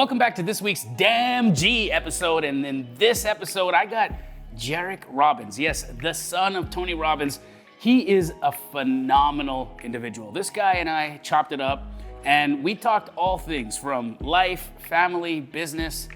Welcome back to this week's Damji episode. And in this episode, I got Jairek Robbins. Yes, the son of Tony Robbins. He is a phenomenal individual. This guy and I chopped it up, and we talked all things from life, family, business.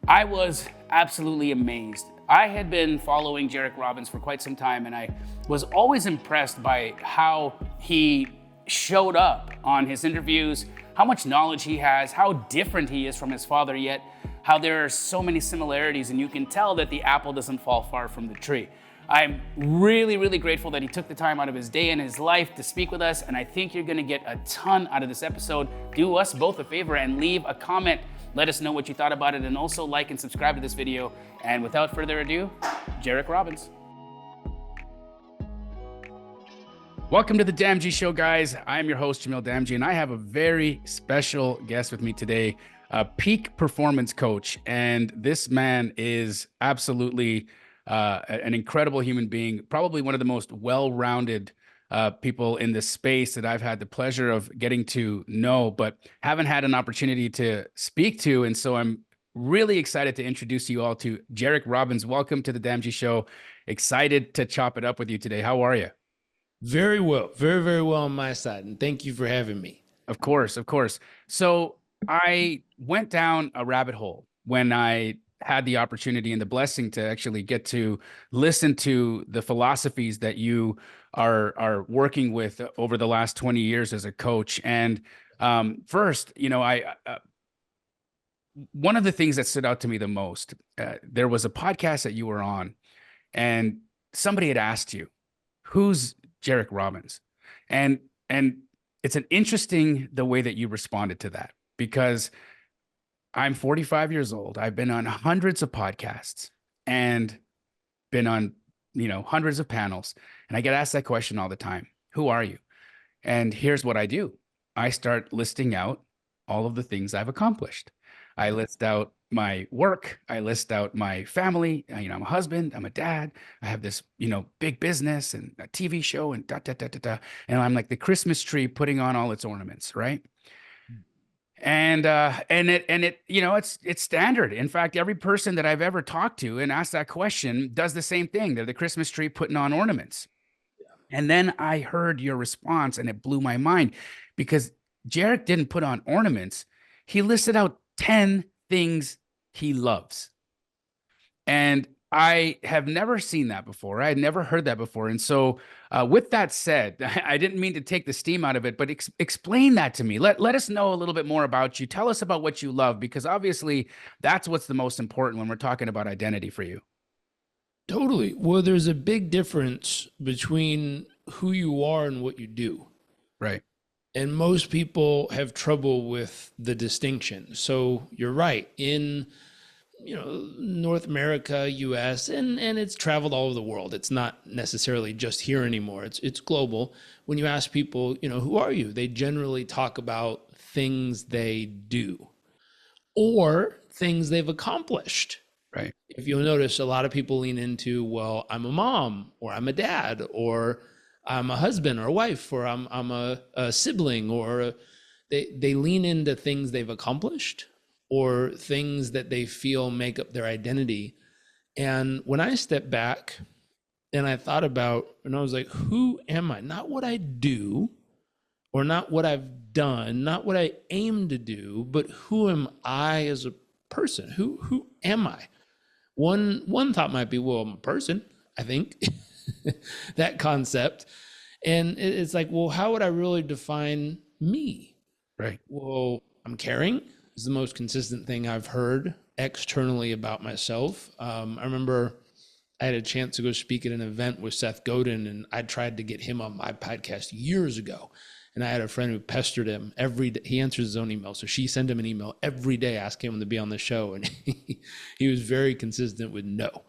I was absolutely amazed. I had been following Jairek Robbins for quite some time, and I was always impressed by how he showed up on his interviews, how much knowledge he has, how different he is from his father, yet how there are so many similarities, and you can tell that the apple doesn't fall far from the tree. I'm really, really grateful that he took the time out of his day and his life to speak with us, and I think you're gonna get a ton out of this episode. Do us both a favor and leave a comment. Let us know what you thought about it, and also like and subscribe to this video. And without further ado, Jairek Robbins. Welcome to the Damji Show, guys. I'm your host, Jamil Damji, and I have a very special guest with me today, a peak performance coach. And this man is absolutely an incredible human being, probably one of the most well-rounded people in this space that I've had the pleasure of getting to know, but haven't had an opportunity to speak to. And so I'm really excited to introduce you all to Jairek Robbins. Welcome to the Damji Show. Excited to chop it up with you today. How are you? Very well. Very, very well on my side. And thank you for having me. Of course, of course. So I went down a rabbit hole when I had the opportunity and the blessing to actually get to listen to the philosophies that you are working with over the last 20 years as a coach. And first, you know, one of the things that stood out to me the most, there was a podcast that you were on, and somebody had asked you, who's Jairek Robbins? And it's an interesting the way that you responded to that, because I'm 45 years old. I've been on hundreds of podcasts and been on, you know, hundreds of panels. And I get asked that question all the time. Who are you? And here's what I do. I start listing out all of the things I've accomplished. I list out my work. I list out my family. You know, I'm a husband. I'm a dad. I have this, you know, big business and a TV show and da, da, da, da, da. And I'm like the Christmas tree putting on all its ornaments, right? And it, you know, it's standard. In fact, every person that I've ever talked to and asked that question does the same thing. They're the Christmas tree putting on ornaments. Yeah. And then I heard your response, and it blew my mind, because Jairek didn't put on ornaments. He listed out 10 things he loves. And I have never seen that before. I had never heard that before. And so with that said, I didn't mean to take the steam out of it, but explain that to me. Let us know a little bit more about you. Tell us about what you love, because obviously that's what's the most important when we're talking about identity for you. Totally. Well, there's a big difference between who you are and what you do. Right. And most people have trouble with the distinction. So you're right. In, you know, North America, US, and it's traveled all over the world. It's not necessarily just here anymore. It's global. When you ask people, you know, who are you? They generally talk about things they do or things they've accomplished. Right. If you'll notice, a lot of people lean into, well, I'm a mom, or I'm a dad, or I'm a husband or a wife, or I'm a sibling, or they lean into things they've accomplished or things that they feel make up their identity. And when I stepped back and I thought about, and I was like, who am I? Not what I do, or not what I've done, not what I aim to do, but who am I as a person? Who am I? One thought might be, well, I'm a person, I think. That concept. And it's like, well, how would I really define me? Right. Well, I'm caring is the most consistent thing I've heard externally about myself. I remember I had a chance to go speak at an event with Seth Godin, and I tried to get him on my podcast years ago. And I had a friend who pestered him every day. He answers his own email. So she sent him an email every day asking him to be on the show. And he was very consistent with no.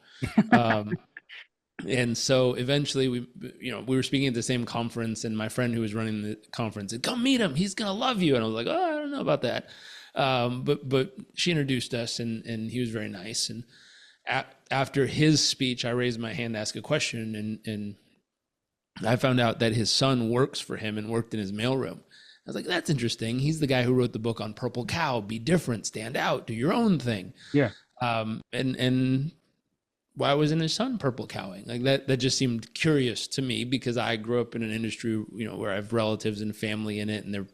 And so eventually we were speaking at the same conference, and my friend who was running the conference said, come meet him. He's going to love you. And I was like, oh, I don't know about that. But she introduced us, and he was very nice. And after his speech, I raised my hand to ask a question, and I found out that his son works for him and worked in his mailroom. I was like, that's interesting. He's the guy who wrote the book on Purple Cow. Be different, stand out, do your own thing. Yeah. And why wasn't his son purple cowing? Like that just seemed curious to me because I grew up in an industry, where I have relatives and family in it, and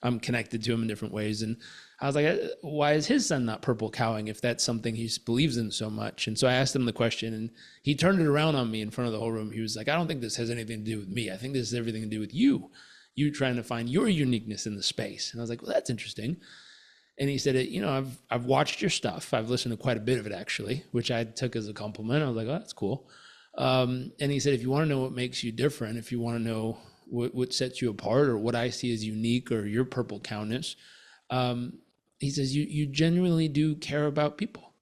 I'm connected to him in different ways. And I was like, why is his son not purple cowing if that's something he believes in so much? And so I asked him the question, and he turned it around on me in front of the whole room. He was like, I don't think this has anything to do with me. I think this has everything to do with you trying to find your uniqueness in the space. And I was like, well, that's interesting. And he said, I've watched your stuff. I've listened to quite a bit of it, actually, which I took as a compliment. I was like, oh, that's cool. And he said, if you want to know what makes you different, if you want to know what sets you apart or what I see as unique or your purple cowness, he says, you genuinely do care about people.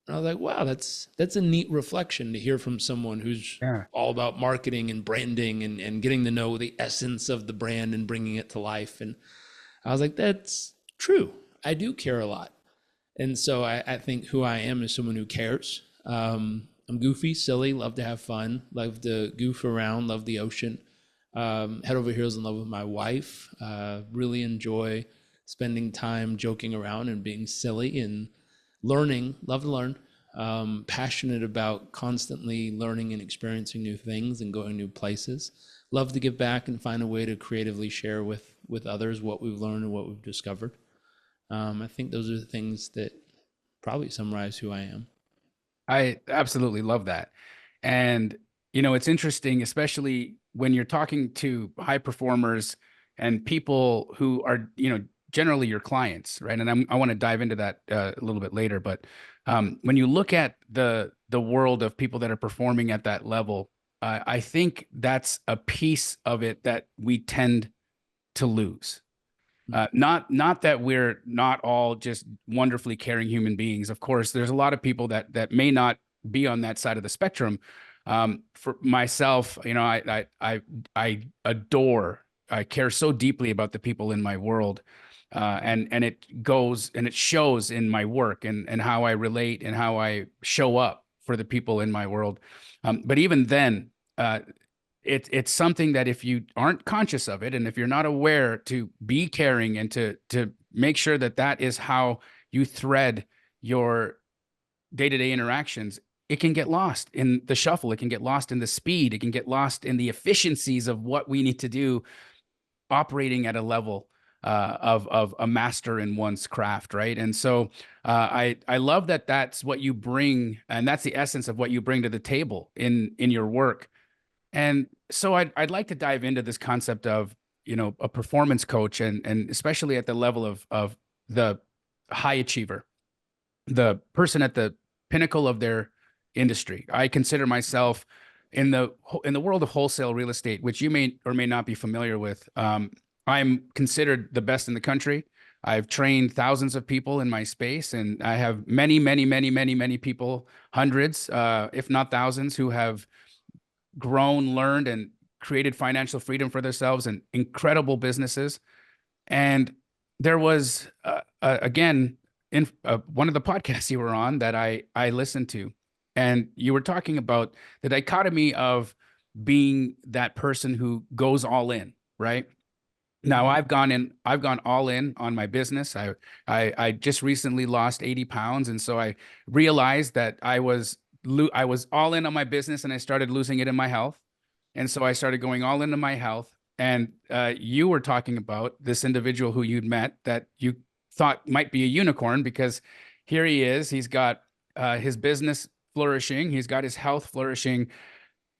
And I was like, wow, that's a neat reflection to hear from someone who's all about marketing and branding and getting to know the essence of the brand and bringing it to life. And I was like, that's true. I do care a lot. And so I think who I am is someone who cares. I'm goofy, silly, love to have fun, love to goof around, love the ocean. Head over heels in love with my wife. Really enjoy spending time joking around and being silly and learning, love to learn. Passionate about constantly learning and experiencing new things and going new places. Love to give back and find a way to creatively share with others what we've learned and what we've discovered. I think those are the things that probably summarize who I am. I absolutely love that. And, it's interesting, especially when you're talking to high performers and people who are, generally your clients, right? And I want to dive into that a little bit later. But when you look at the world of people that are performing at that level, I think that's a piece of it that we tend to lose. Not that we're not all just wonderfully caring human beings. Of course, there's a lot of people that may not be on that side of the spectrum. For myself, I adore, I care so deeply about the people in my world, and it goes and it shows in my work and how I relate and how I show up for the people in my world. But even then, it's something that if you aren't conscious of it, and if you're not aware to be caring and to make sure that that is how you thread your day-to-day interactions, it can get lost in the shuffle. It can get lost in the speed. It can get lost in the efficiencies of what we need to do operating at a level of a master in one's craft, right? And so I love that that's what you bring, and that's the essence of what you bring to the table in your work. And so I'd like to dive into this concept of, a performance coach, and especially at the level of the high achiever, the person at the pinnacle of their industry. I consider myself in the world of wholesale real estate, which you may or may not be familiar with. I'm considered the best in the country. I've trained thousands of people in my space, and I have many, many, many, many, many people, hundreds, if not thousands, who have grown, learned, and created financial freedom for themselves and incredible businesses. And there was, again, in one of the podcasts you were on that I listened to, and you were talking about the dichotomy of being that person who goes all in, right? Now I've gone all in on my business. I just recently lost 80 pounds. And so I realized that I was all in on my business, and I started losing it in my health. And so I started going all into my health. And you were talking about this individual who you'd met that you thought might be a unicorn, because here he is. He's got his business flourishing. He's got his health flourishing.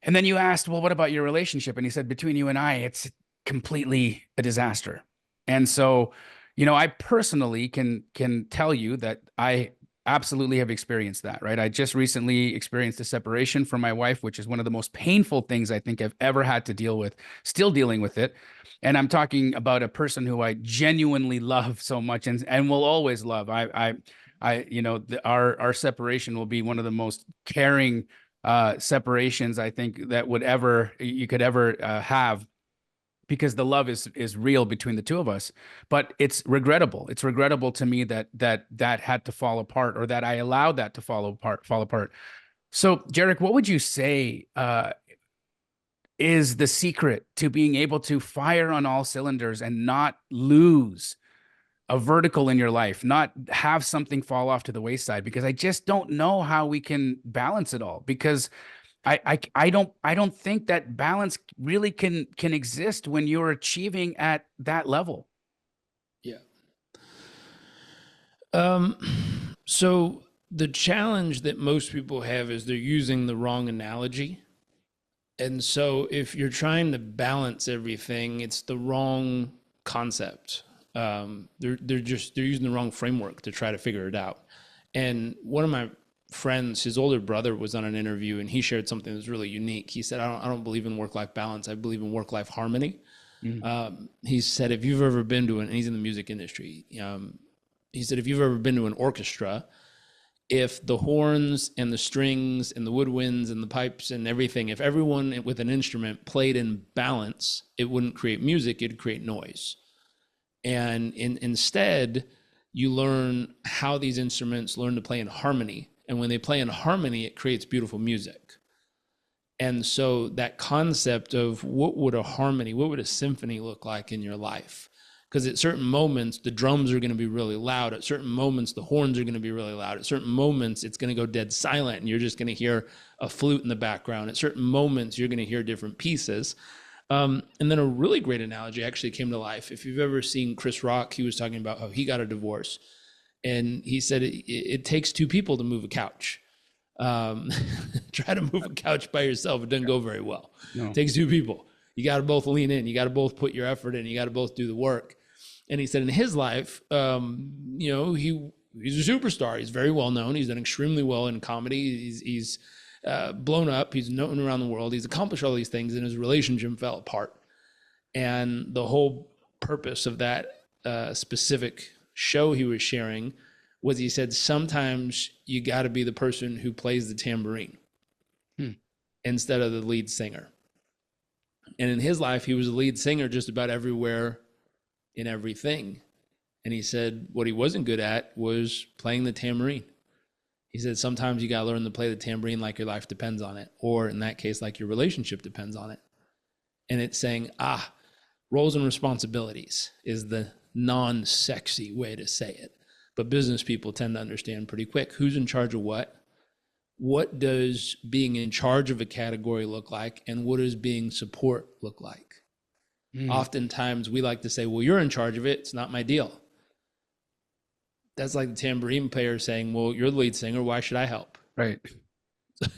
And then you asked, well, what about your relationship? And he said, between you and I, it's completely a disaster. And so, I personally can tell you that I absolutely have experienced that, right? I just recently experienced a separation from my wife, which is one of the most painful things I think I've ever had to deal with, still dealing with it. And I'm talking about a person who I genuinely love so much and will always love. Our separation will be one of the most caring separations I think that you could ever have, because the love is real between the two of us. But it's regrettable. It's regrettable to me that had to fall apart, or that I allowed that to fall apart. So, Jairek, what would you say is the secret to being able to fire on all cylinders and not lose a vertical in your life, not have something fall off to the wayside, because I just don't know how we can balance it all, because I don't think that balance really can exist when you're achieving at that level. Yeah. Um, so the challenge that most people have is they're using the wrong analogy. And so if you're trying to balance everything, it's the wrong concept. They're using the wrong framework to try to figure it out. And one of my friends, his older brother, was on an interview, and he shared something that was really unique. He said, I don't believe in work-life balance. I believe in work-life harmony. He said, if you've ever been to and he's in the music industry. He said, if you've ever been to an orchestra, if the horns and the strings and the woodwinds and the pipes and everything, if everyone with an instrument played in balance, it wouldn't create music, it'd create noise. And instead, you learn how these instruments learn to play in harmony. And when they play in harmony, it creates beautiful music. And so that concept of what would a symphony look like in your life? Because at certain moments, the drums are going to be really loud. At certain moments, the horns are going to be really loud. At certain moments, it's going to go dead silent, and you're just going to hear a flute in the background. At certain moments, you're going to hear different pieces. And then a really great analogy actually came to life. If you've ever seen Chris Rock, he was talking about how he got a divorce. And he said it takes two people to move a couch. Try to move a couch by yourself. It doesn't go very well. No. It takes two people. You got to both lean in. You got to both put your effort in. You got to both do the work. And he said in his life, he's a superstar. He's very well known. He's done extremely well in comedy. He's blown up. He's known around the world. He's accomplished all these things, and his relationship fell apart. And the whole purpose of that specific show he was sharing was, he said, sometimes you got to be the person who plays the tambourine instead of the lead singer. And in his life, he was a lead singer just about everywhere in everything. And he said what he wasn't good at was playing the tambourine. He said, sometimes you got to learn to play the tambourine like your life depends on it, or in that case, like your relationship depends on it. And it's saying, roles and responsibilities is the non-sexy way to say it. But business people tend to understand pretty quick who's in charge of what. What does being in charge of a category look like, and what does being support look like? Oftentimes we like to say, well, you're in charge of it, it's not my deal. That's like the tambourine player saying, well, you're the lead singer, why should I help? Right.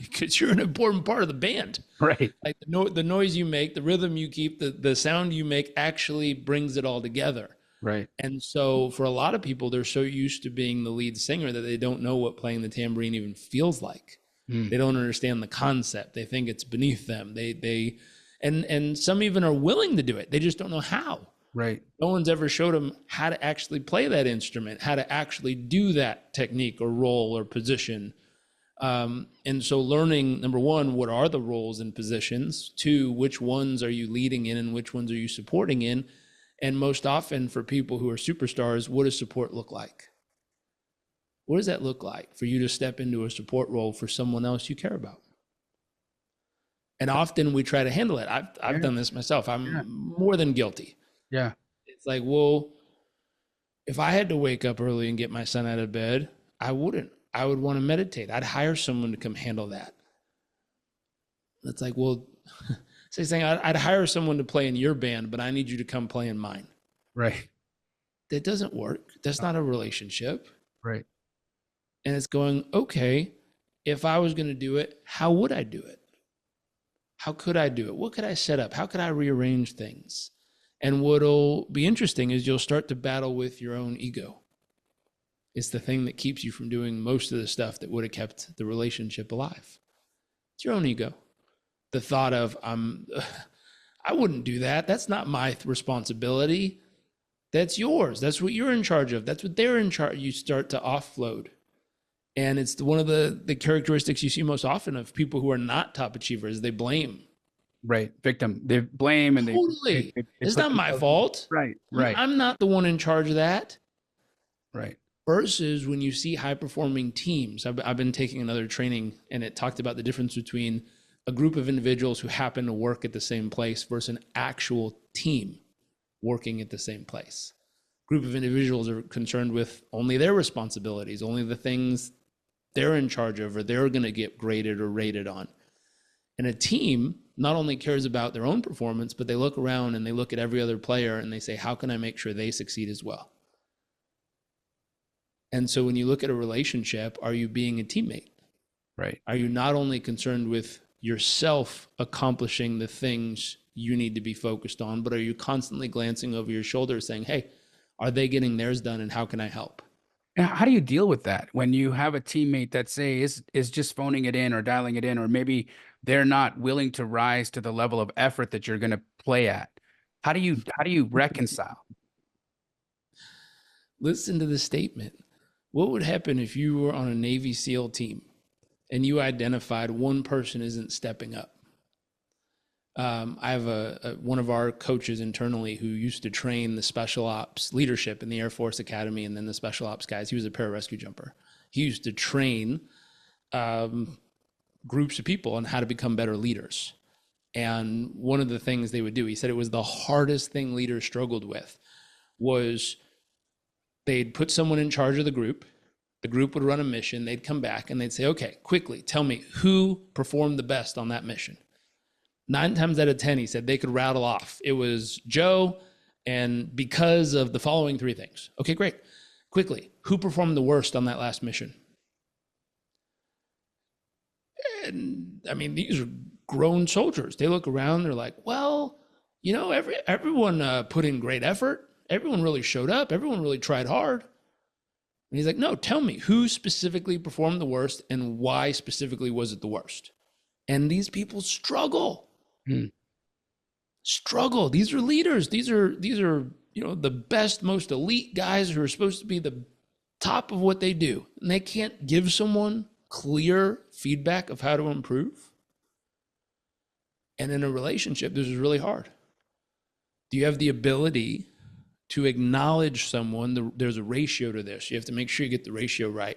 Because you're an important part of the band. Right. Like the noise you make, the rhythm you keep, the sound you make actually brings it all together. Right. And so for a lot of people, they're so used to being the lead singer that they don't know what playing the tambourine even feels like. They don't understand the concept. They think it's beneath them. And some even are willing to do it. They just don't know how. Right. No one's ever showed them how to actually play that instrument, how to actually do that technique or role or position. And so learning, number one, what are the roles and positions? Two, which ones are you leading in and which ones are you supporting in? And most often for people who are superstars, what does support look like? What does that look like for you to step into a support role for someone else you care about? And often we try to handle it. I've done this myself. I'm more than guilty. Yeah. It's like, well, if I had to wake up early and get my son out of bed, I wouldn't. I would want to meditate. I'd hire someone to come handle that. It's like, well, say saying I'd hire someone to play in your band, but I need you to come play in mine. Right. That doesn't work. That's not a relationship. Right. And it's going, okay, if I was going to do it, how would I do it? How could I do it? What could I set up? How could I rearrange things? And what'll be interesting is you'll start to battle with your own ego. It's the thing that keeps you from doing most of the stuff that would have kept the relationship alive. It's your own ego. The thought of, I wouldn't do that. That's not my responsibility. That's yours. That's what you're in charge of. That's what they're in charge. You start to offload. And it's one of the characteristics you see most often of people who are not top achievers. They blame. Right. Victim. They blame and totally. they it's not my fault. Right. Right. I'm not the one in charge of that. Right. Versus when you see high performing teams. I've been taking another training, and it talked about the difference between a group of individuals who happen to work at the same place versus an actual team working at the same place. Group of individuals are concerned with only their responsibilities, only the things they're in charge of or they're going to get graded or rated on. And a team not only cares about their own performance, but they look around and they look at every other player and they say, how can I make sure they succeed as well? And so when you look at a relationship, are you being a teammate? Right. Are you not only concerned with yourself accomplishing the things you need to be focused on, but are you constantly glancing over your shoulder saying, hey, are they getting theirs done and how can I help? And how do you deal with that when you have a teammate that say is just phoning it in or dialing it in, or maybe they're not willing to rise to the level of effort that you're going to play at? How do you reconcile? Listen to the statement. What would happen if you were on a Navy SEAL team and you identified one person isn't stepping up? I have one of our coaches internally who used to train the special ops leadership in the Air Force Academy and then the special ops guys. He was a pararescue jumper. He used to train groups of people on how to become better leaders. And one of the things they would do, he said it was the hardest thing leaders struggled with, was they'd put someone in charge of the group would run a mission, they'd come back and they'd say, okay, quickly, tell me who performed the best on that mission. 9 times out of 10, he said they could rattle off. It was Joe, and because of the following 3 things. Okay, great. Quickly, who performed the worst on that last mission? And I mean, these are grown soldiers. They look around, they're like, well, you know, everyone put in great effort. Everyone really showed up. Everyone really tried hard. And he's like, no, tell me who specifically performed the worst and why specifically was it the worst? And these people struggle. Struggle. These are leaders. These are, you know, the best, most elite guys who are supposed to be the top of what they do. And they can't give someone clear feedback of how to improve. And in a relationship, this is really hard. Do you have the ability to acknowledge someone? There's a ratio to this. You have to make sure you get the ratio right.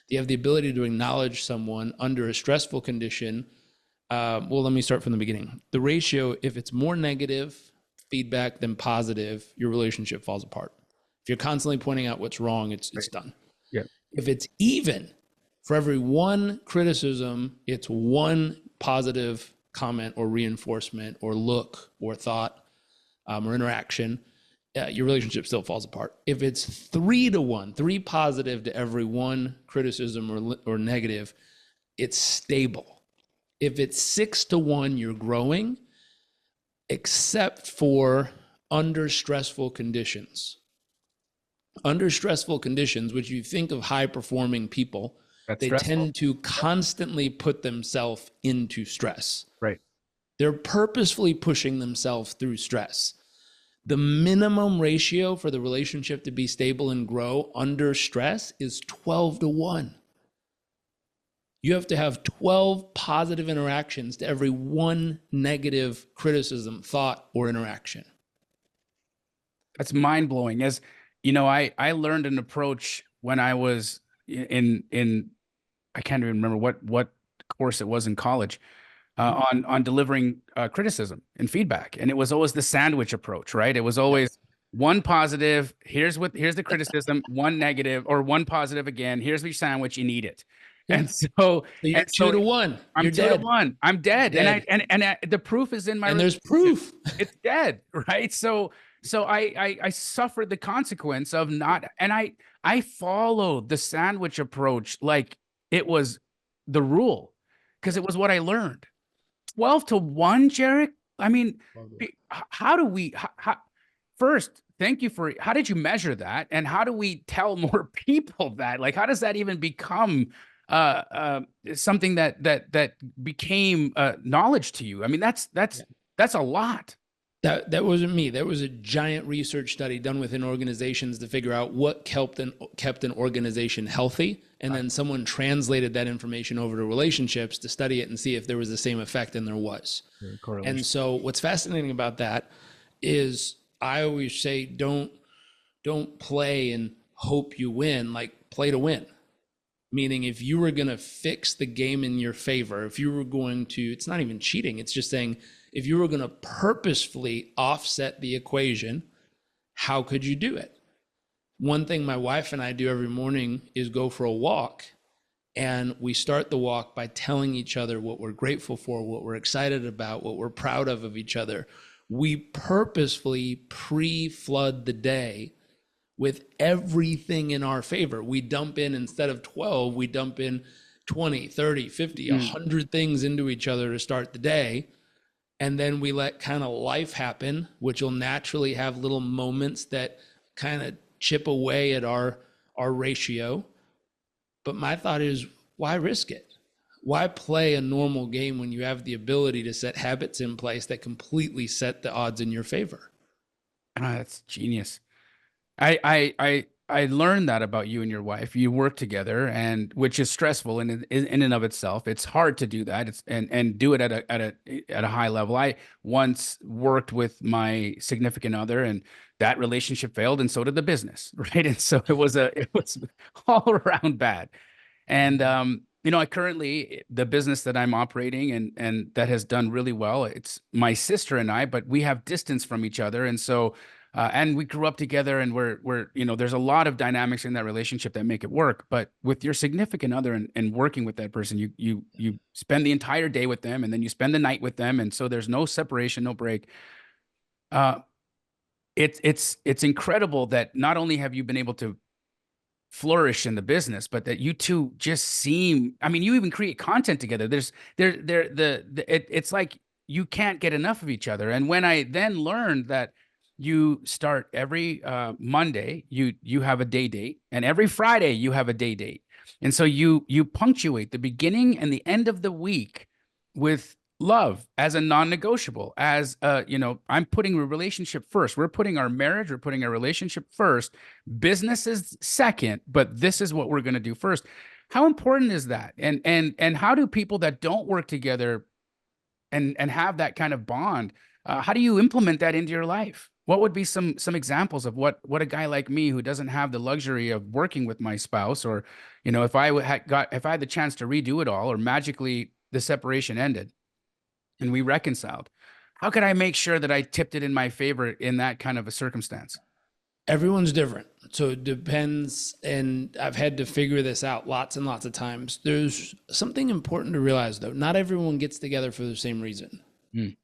Do you have the ability to acknowledge someone under a stressful condition? Well, let me start from the beginning. The ratio, if it's more negative feedback than positive, your relationship falls apart. If you're constantly pointing out what's wrong, it's done. Yeah. If it's even, for every 1 criticism, it's 1 positive comment or reinforcement or look or thought or interaction, your relationship still falls apart. If it's 3 to 1, 3 positive to every 1 criticism or negative, it's stable. If it's 6 to 1, you're growing, except for under stressful conditions. Under stressful conditions, which you think of high performing people, they tend to constantly put themselves into stress. Right. They're purposefully pushing themselves through stress. The minimum ratio for the relationship to be stable and grow under stress is 12 to 1. You have to have 12 positive interactions to every 1 negative criticism, thought, or interaction. That's mind blowing. As you know, I learned an approach when I was in I can't even remember what course it was in college on delivering criticism and feedback, and it was always the sandwich approach, right? It was always 1 positive. Here's the criticism. 1 negative, or 1 positive again. Here's your sandwich. You need it. Yeah. And so you're 2 to 1. I'm 2 to 1. I'm dead. Dead. And the proof is in my. And there's proof. It's dead, right? So I suffered the consequence of not, and I followed the sandwich approach like it was the rule, because it was what I learned. 12 to 1, Jairek. I mean, how do we? First, thank you for. How did you measure that, and how do we tell more people that? Like, how does that even become something that became knowledge to you? I mean, that's a lot. That wasn't me. That was a giant research study done within organizations to figure out what kept an organization healthy, and then someone translated that information over to relationships to study it and see if there was the same effect, and there was. And so what's fascinating about that is I always say don't play and hope you win, like play to win. Meaning, if you were going to fix the game in your favor, if you were going to, it's not even cheating, it's just saying, if you were going to purposefully offset the equation, how could you do it? One thing my wife and I do every morning is go for a walk. And we start the walk by telling each other what we're grateful for, what we're excited about, what we're proud of each other. We purposefully pre-flood the day with everything in our favor. We dump in, instead of 12, we dump in 20, 30, 50, 100 things into each other to start the day. And then we let kind of life happen, which will naturally have little moments that kind of chip away at our ratio. But my thought is, why risk it? Why play a normal game when you have the ability to set habits in place that completely set the odds in your favor? That's genius. I learned that about you and your wife. You work together, and which is stressful in and of itself. It's hard to do that. It's and do it at a high level. I once worked with my significant other, and that relationship failed, and so did the business, right? And so it was all around bad. And I currently, the business that I'm operating and that has done really well, it's my sister and I, but we have distance from each other. And so and we grew up together, and we're there's a lot of dynamics in that relationship that make it work. But with your significant other and working with that person, you spend the entire day with them, and then you spend the night with them, and so there's no separation, no break. Uh, it's incredible that not only have you been able to flourish in the business, but that you two just seem, I mean, you even create content together. It's like you can't get enough of each other. And when I then learned that you start every Monday, you have a day date, and every Friday you have a day date. And so you punctuate the beginning and the end of the week with love as a non-negotiable, as I'm putting a relationship first. We're putting our marriage, we're putting our relationship first. Business is second, but this is what we're going to do first. How important is that? And how do people that don't work together and have that kind of bond, how do you implement that into your life? What would be some examples of what a guy like me, who doesn't have the luxury of working with my spouse, or if I had the chance to redo it all, or magically the separation ended and we reconciled, how could I make sure that I tipped it in my favor in that kind of a circumstance? Everyone's different. So it depends. And I've had to figure this out lots and lots of times. There's something important to realize, though. Not everyone gets together for the same reason. Mm.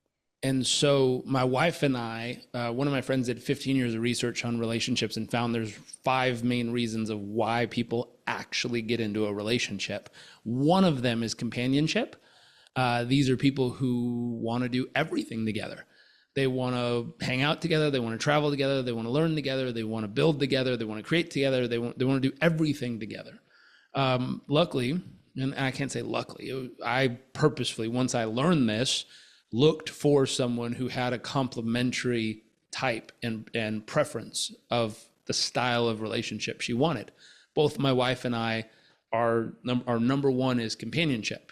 And so my wife and I, one of my friends did 15 years of research on relationships and found there's 5 main reasons of why people actually get into a relationship. One of them is companionship. These are people who want to do everything together. They want to hang out together. They want to travel together. They want to learn together. They want to build together. They want to create together. They want to do everything together. Luckily, and I can't say luckily, I purposefully, once I learned this, looked for someone who had a complementary type and preference of the style of relationship she wanted. Both my wife and I, our number one is companionship.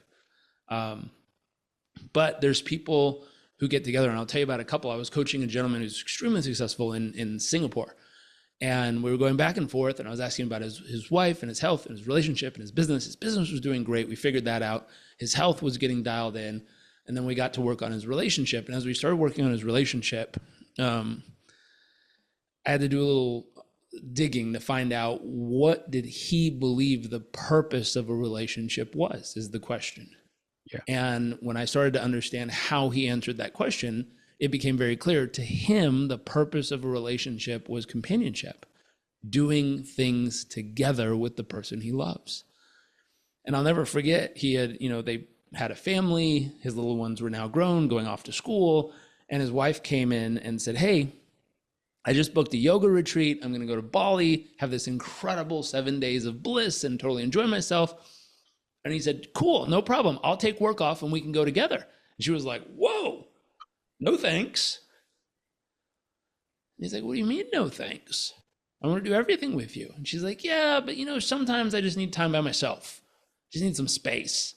But there's people who get together, and I'll tell you about a couple. I was coaching a gentleman who's extremely successful in Singapore, and we were going back and forth, and I was asking about his wife and his health and his relationship and his business. His business was doing great. We figured that out. His health was getting dialed in, and then we got to work on his relationship. And as we started working on his relationship, I had to do a little digging to find out, what did he believe the purpose of a relationship was, is the question. Yeah. And when I started to understand how he answered that question, it became very clear to him the purpose of a relationship was companionship, doing things together with the person he loves. And I'll never forget, he had, they had a family, his little ones were now grown, going off to school, and his wife came in and said, "Hey, I just booked a yoga retreat. I'm going to go to Bali, have this incredible 7 days of bliss and totally enjoy myself." And he said, "Cool, no problem. I'll take work off and we can go together." And she was like, "Whoa, no thanks." And he's like, "What do you mean, no thanks? I want to do everything with you." And she's like, "Yeah, but sometimes I just need time by myself. Just need some space."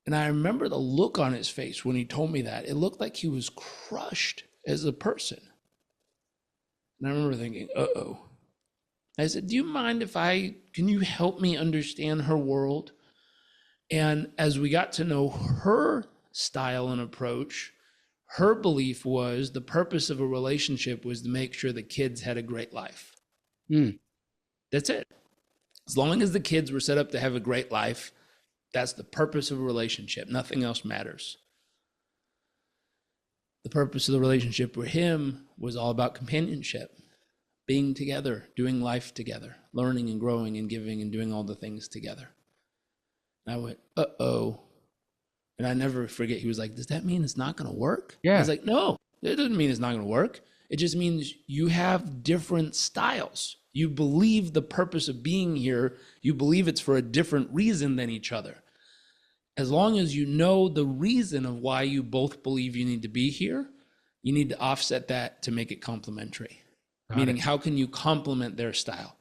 And I remember the look on his face when he told me that. It looked like he was crushed as a person. And I remember thinking, uh-oh, I said, do you mind if can you help me understand her world? And as we got to know her style and approach, her belief was the purpose of a relationship was to make sure the kids had a great life. That's it. As long as the kids were set up to have a great life, that's the purpose of a relationship. Nothing else matters. The purpose of the relationship for him was all about companionship, being together, doing life together, learning and growing and giving and doing all the things together. And I went, uh-oh. And I never forget, he was like, does that mean it's not going to work? Yeah. I was like, no, it doesn't mean it's not going to work. It just means you have different styles. You believe the purpose of being here. You believe it's for a different reason than each other. As long as you know the reason of why you both believe you need to be here, you need to offset that to make it complementary. Meaning, how can you complement their style?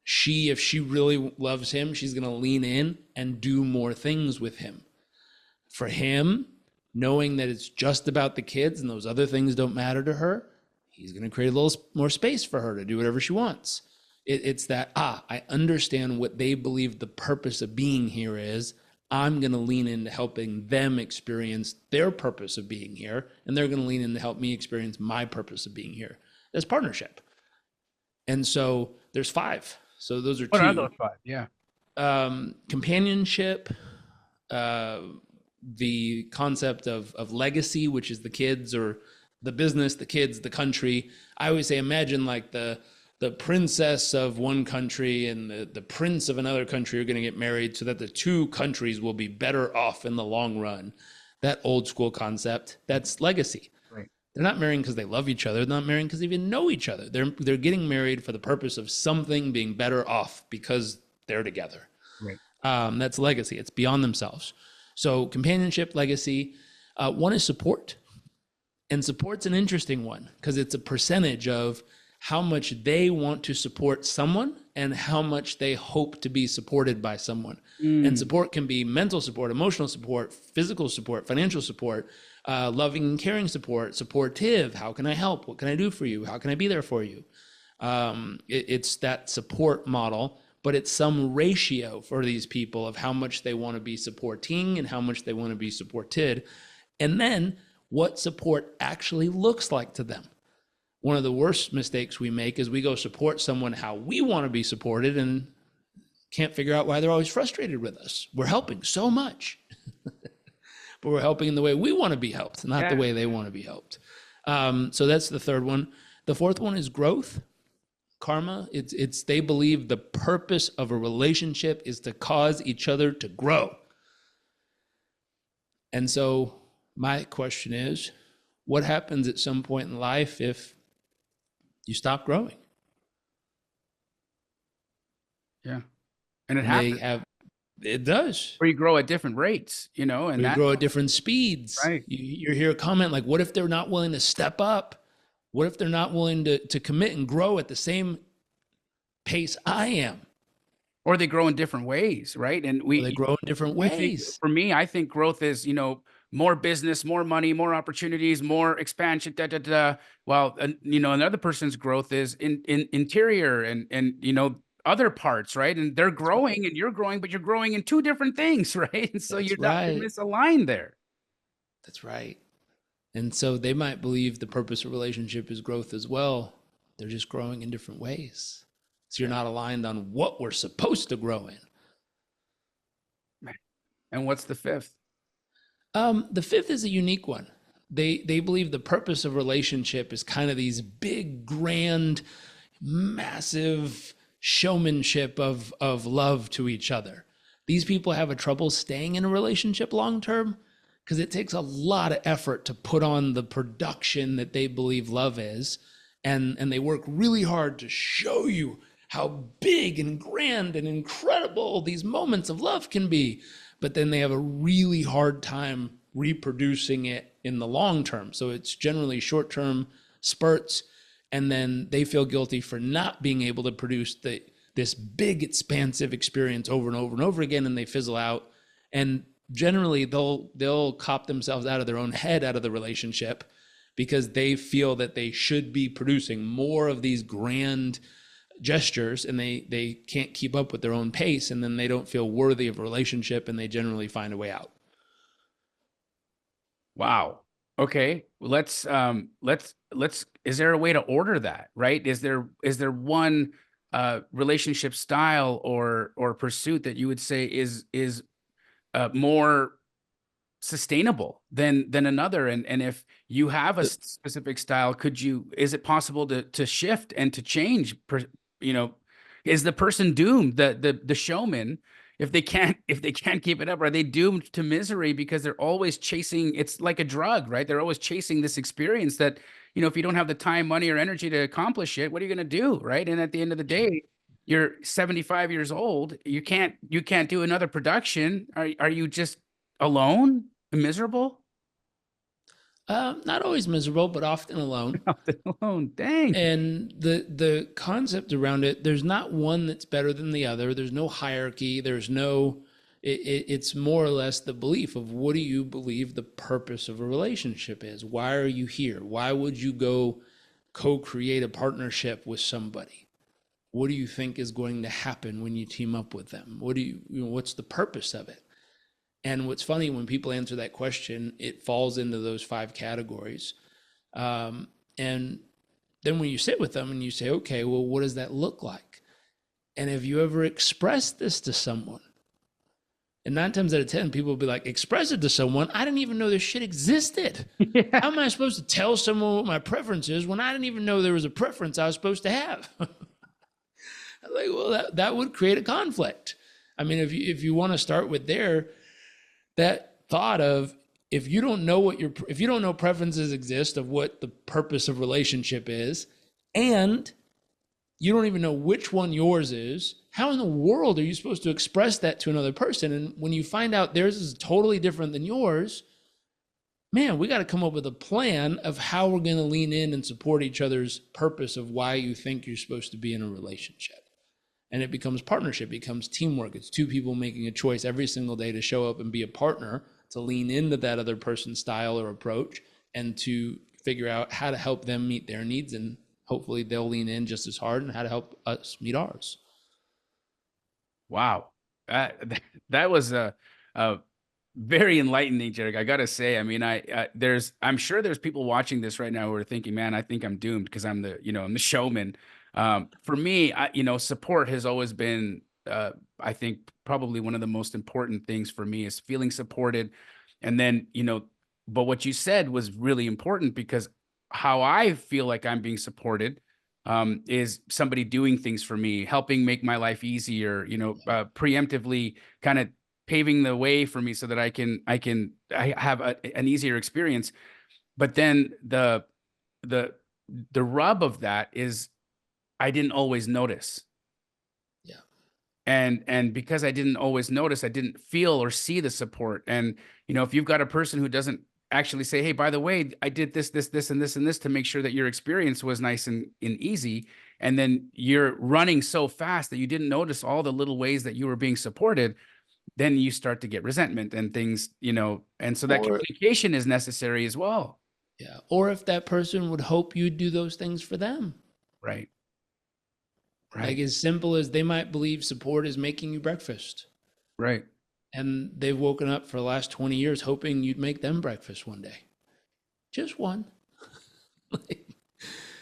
If she really loves him, she's going to lean in and do more things with him. For him, knowing that it's just about the kids and those other things don't matter to her, he's going to create a little more space for her to do whatever she wants. It's that, I understand what they believe the purpose of being here is. I'm going to lean into helping them experience their purpose of being here, and they're going to lean in to help me experience my purpose of being here. That's partnership. And so there's 5. So those are 2. What are those 5? Yeah. Companionship, the concept of legacy, which is the kids or the business, the kids, the country. I always say, imagine like the princess of one country and the prince of another country are going to get married so that the 2 countries will be better off in the long run. That old school concept, that's legacy. Right. They're not marrying because they love each other. They're not marrying because they even know each other. They're getting married for the purpose of something being better off because they're together. Right. That's legacy. It's beyond themselves. So companionship, legacy. 1 is support. And support's an interesting one because it's a percentage of how much they want to support someone and how much they hope to be supported by someone. And support can be mental support, emotional support, physical support, financial support, loving and caring support, supportive. How can I help? What can I do for you? How can I be there for you? It's that support model, but it's some ratio for these people of how much they want to be supporting and how much they want to be supported. And then what support actually looks like to them. One of the worst mistakes we make is we go support someone how we want to be supported and can't figure out why they're always frustrated with us. We're helping so much, but we're helping in the way we want to be helped, not the way they want to be helped. So that's the 3rd one. The 4th one is growth. Karma. It's they believe the purpose of a relationship is to cause each other to grow. And so my question is, what happens at some point in life if you stop growing? Yeah. And it happens. It does. Or you grow at different rates, and you grow at different speeds. Right. You hear a comment like, what if they're not willing to step up? What if they're not willing to commit and grow at the same pace I am? Or they grow in different ways, right? And they grow in different ways. For me, I think growth is, more business, more money, more opportunities, more expansion, While, another person's growth is in interior and other parts, right? And they're growing and you're growing, but you're growing in 2 different things, right? And so you're misaligned there. That's right. And so they might believe the purpose of relationship is growth as well. They're just growing in different ways. So you're not aligned on what we're supposed to grow in. And what's the 5th? The 5th is a unique one. They believe the purpose of relationship is kind of these big, grand, massive showmanship of love to each other. These people have a trouble staying in a relationship long-term because it takes a lot of effort to put on the production that they believe love is. And they work really hard to show you how big and grand and incredible these moments of love can be. But then they have a really hard time reproducing it in the long term. So it's generally short-term spurts. And then they feel guilty for not being able to produce this big, expansive experience over and over and over again. And they fizzle out. And generally they'll cop themselves out of their own head, out of the relationship, because they feel that they should be producing more of these grand gestures, and they can't keep up with their own pace, and then they don't feel worthy of a relationship, and they generally find a way out. Wow. Okay. Let's is there a way to order that, right? Is there one relationship style or pursuit that you would say is more sustainable than another? And if you have a specific style, is it possible to shift and to change you know, is the person doomed, the showman, if they can't keep it up, are they doomed to misery because they're always chasing? It's like a drug, right? They're always chasing this experience that, if you don't have the time, money, or energy to accomplish it, what are you going to do, right? And at the end of the day, you're 75 years old. You can't do another production. Are you just alone and miserable? Not always miserable, but often alone. Often alone. Dang. And the concept around it, there's not one that's better than the other. There's no hierarchy. There's no. It's more or less the belief of, what do you believe the purpose of a relationship is? Why are you here? Why would you go co-create a partnership with somebody? What do you think is going to happen when you team up with them? What's the purpose of it? And what's funny, when people answer that question, it falls into those 5 categories. And then when you sit with them and you say, okay, well, what does that look like? And have you ever expressed this to someone? And 9 times out of 10, people will be like, express it to someone? I didn't even know this shit existed. Yeah. How am I supposed to tell someone what my preference is when I didn't even know there was a preference I was supposed to have? Like, well, that would create a conflict. I mean, if you want to start with that thought of, if you don't know preferences exist of what the purpose of relationship is, and you don't even know which one yours is, how in the world are you supposed to express that to another person? And when you find out theirs is totally different than yours, man, we got to come up with a plan of how we're going to lean in and support each other's purpose of why you think you're supposed to be in a relationship. And it becomes partnership, becomes teamwork. It's 2 people making a choice every single day to show up and be a partner, to lean into that other person's style or approach, and to figure out how to help them meet their needs. And hopefully they'll lean in just as hard, and how to help us meet ours. Wow. That was a very enlightening, Jared. I gotta say, I mean, I'm sure there's people watching this right now who are thinking, man, I think I'm doomed because I'm the showman. For me, support has always been, I think, probably one of the most important things for me, is feeling supported. And then, but what you said was really important, because how I feel like I'm being supported is somebody doing things for me, helping make my life easier, preemptively kind of paving the way for me so that I have an easier experience. But then the rub of that is, I didn't always notice. Yeah. And because I didn't always notice, I didn't feel or see the support. And, if you've got a person who doesn't actually say, hey, by the way, I did this, this, this, and this, and this to make sure that your experience was nice and easy. And then you're running so fast that you didn't notice all the little ways that you were being supported. Then you start to get resentment and things, and so that communication is necessary as well. Yeah. Or if that person would hope you'd do those things for them. Right. Like, as simple as, they might believe support is making you breakfast. Right. And they've woken up for the last 20 years hoping you'd make them breakfast one day. Just one.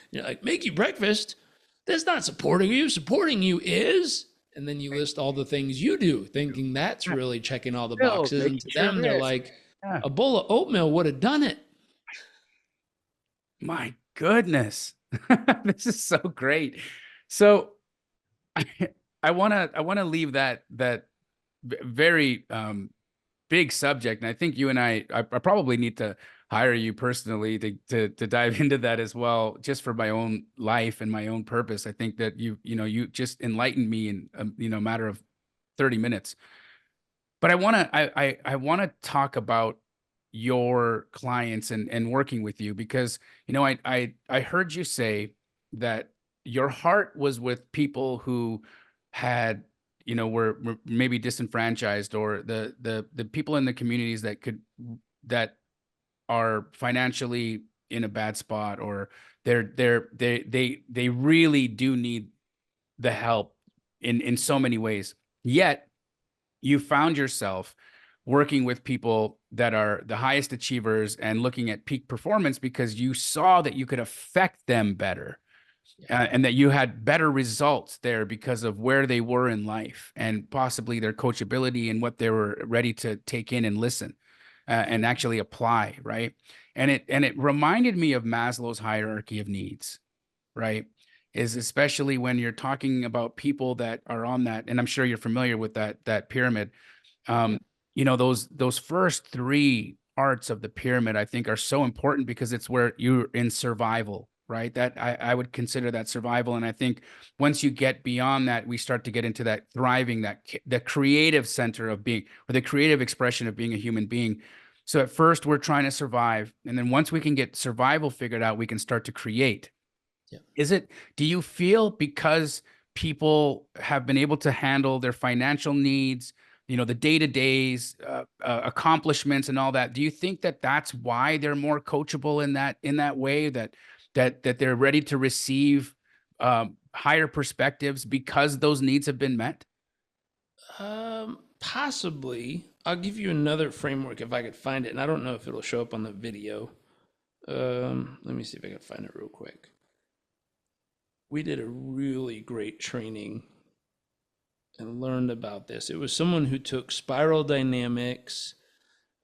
You're like, make you breakfast? That's not supporting you. Supporting you is. And then you list all the things you do, thinking that's really checking all the boxes. And to them, they're like, a bowl of oatmeal would have done it. My goodness. This is so great. So I want to leave that very big subject, and I think you and I probably need to hire you personally to dive into that as well, just for my own life and my own purpose. I think that you just enlightened me in a matter of 30 minutes. But I want to talk about your clients and working with you, because I heard you say that your heart was with people who had were maybe disenfranchised, or the people in the communities that are financially in a bad spot, or they really do need the help in so many ways. Yet you found yourself working with people that are the highest achievers and looking at peak performance because you saw that you could affect them better. And that you had better results there because of where they were in life and possibly their coachability and what they were ready to take in and listen and actually apply, right? And it reminded me of Maslow's hierarchy of needs, right? Is especially when you're talking about people that are on that, and I'm sure you're familiar with that pyramid. Um, those first three parts of the pyramid, I think, are so important because it's where you're in survival, right? That I would consider that survival. And I think once you get beyond that, we start to get into that thriving, that the creative center of being, or the creative expression of being a human being. So at first we're trying to survive. And then once we can get survival figured out, we can start to create. Yeah. Do you feel because people have been able to handle their financial needs, the day-to-days, accomplishments and all that, do you think that that's why they're more coachable in that way, that they're ready to receive higher perspectives because those needs have been met? Possibly. I'll give you another framework if I could find it, and I don't know if it'll show up on the video. Let me see if I can find it real quick. We did a really great training and learned about this. It was someone who took spiral dynamics,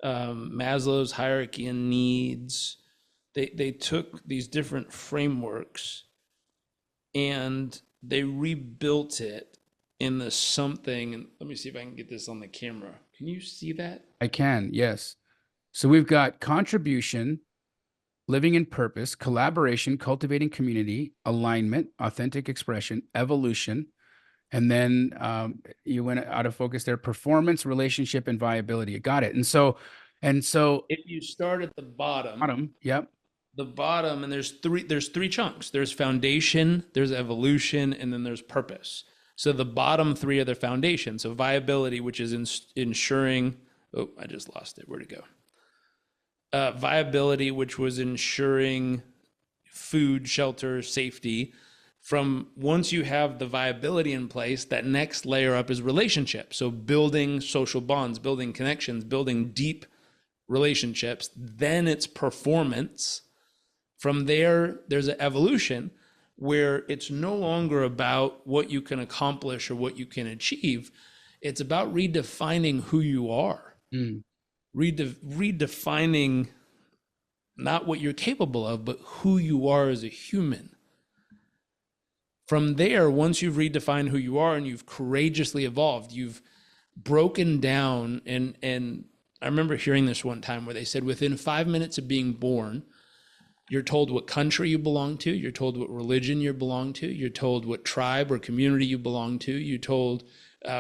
Maslow's hierarchy of needs. They took these different frameworks and they rebuilt it in the something. And let me see if I can get this on the camera. Can you see that? I can, yes. So we've got contribution, living in purpose, collaboration, cultivating community, alignment, authentic expression, evolution. And then you went out of focus there, performance, relationship, and viability. Got it. And so if you start at the bottom, yep. The bottom, and there's three chunks. There's foundation, there's evolution, and then there's purpose. So the bottom three are the foundation. So viability, which is ensuring, oh, I just lost it. Where'd it go? Viability, which was ensuring food, shelter, safety. From once you have the viability in place, that next layer up is relationship. So building social bonds, building connections, building deep relationships. Then it's performance. From there, there's an evolution where it's no longer about what you can accomplish or what you can achieve. It's about redefining who you are. Redefining not what you're capable of, but who you are as a human. From there, once you've redefined who you are and you've courageously evolved, you've broken down, and I remember hearing this one time where they said within 5 minutes of being born, you're told what country you belong to, you're told what religion you belong to, you're told what tribe or community you belong to, you're told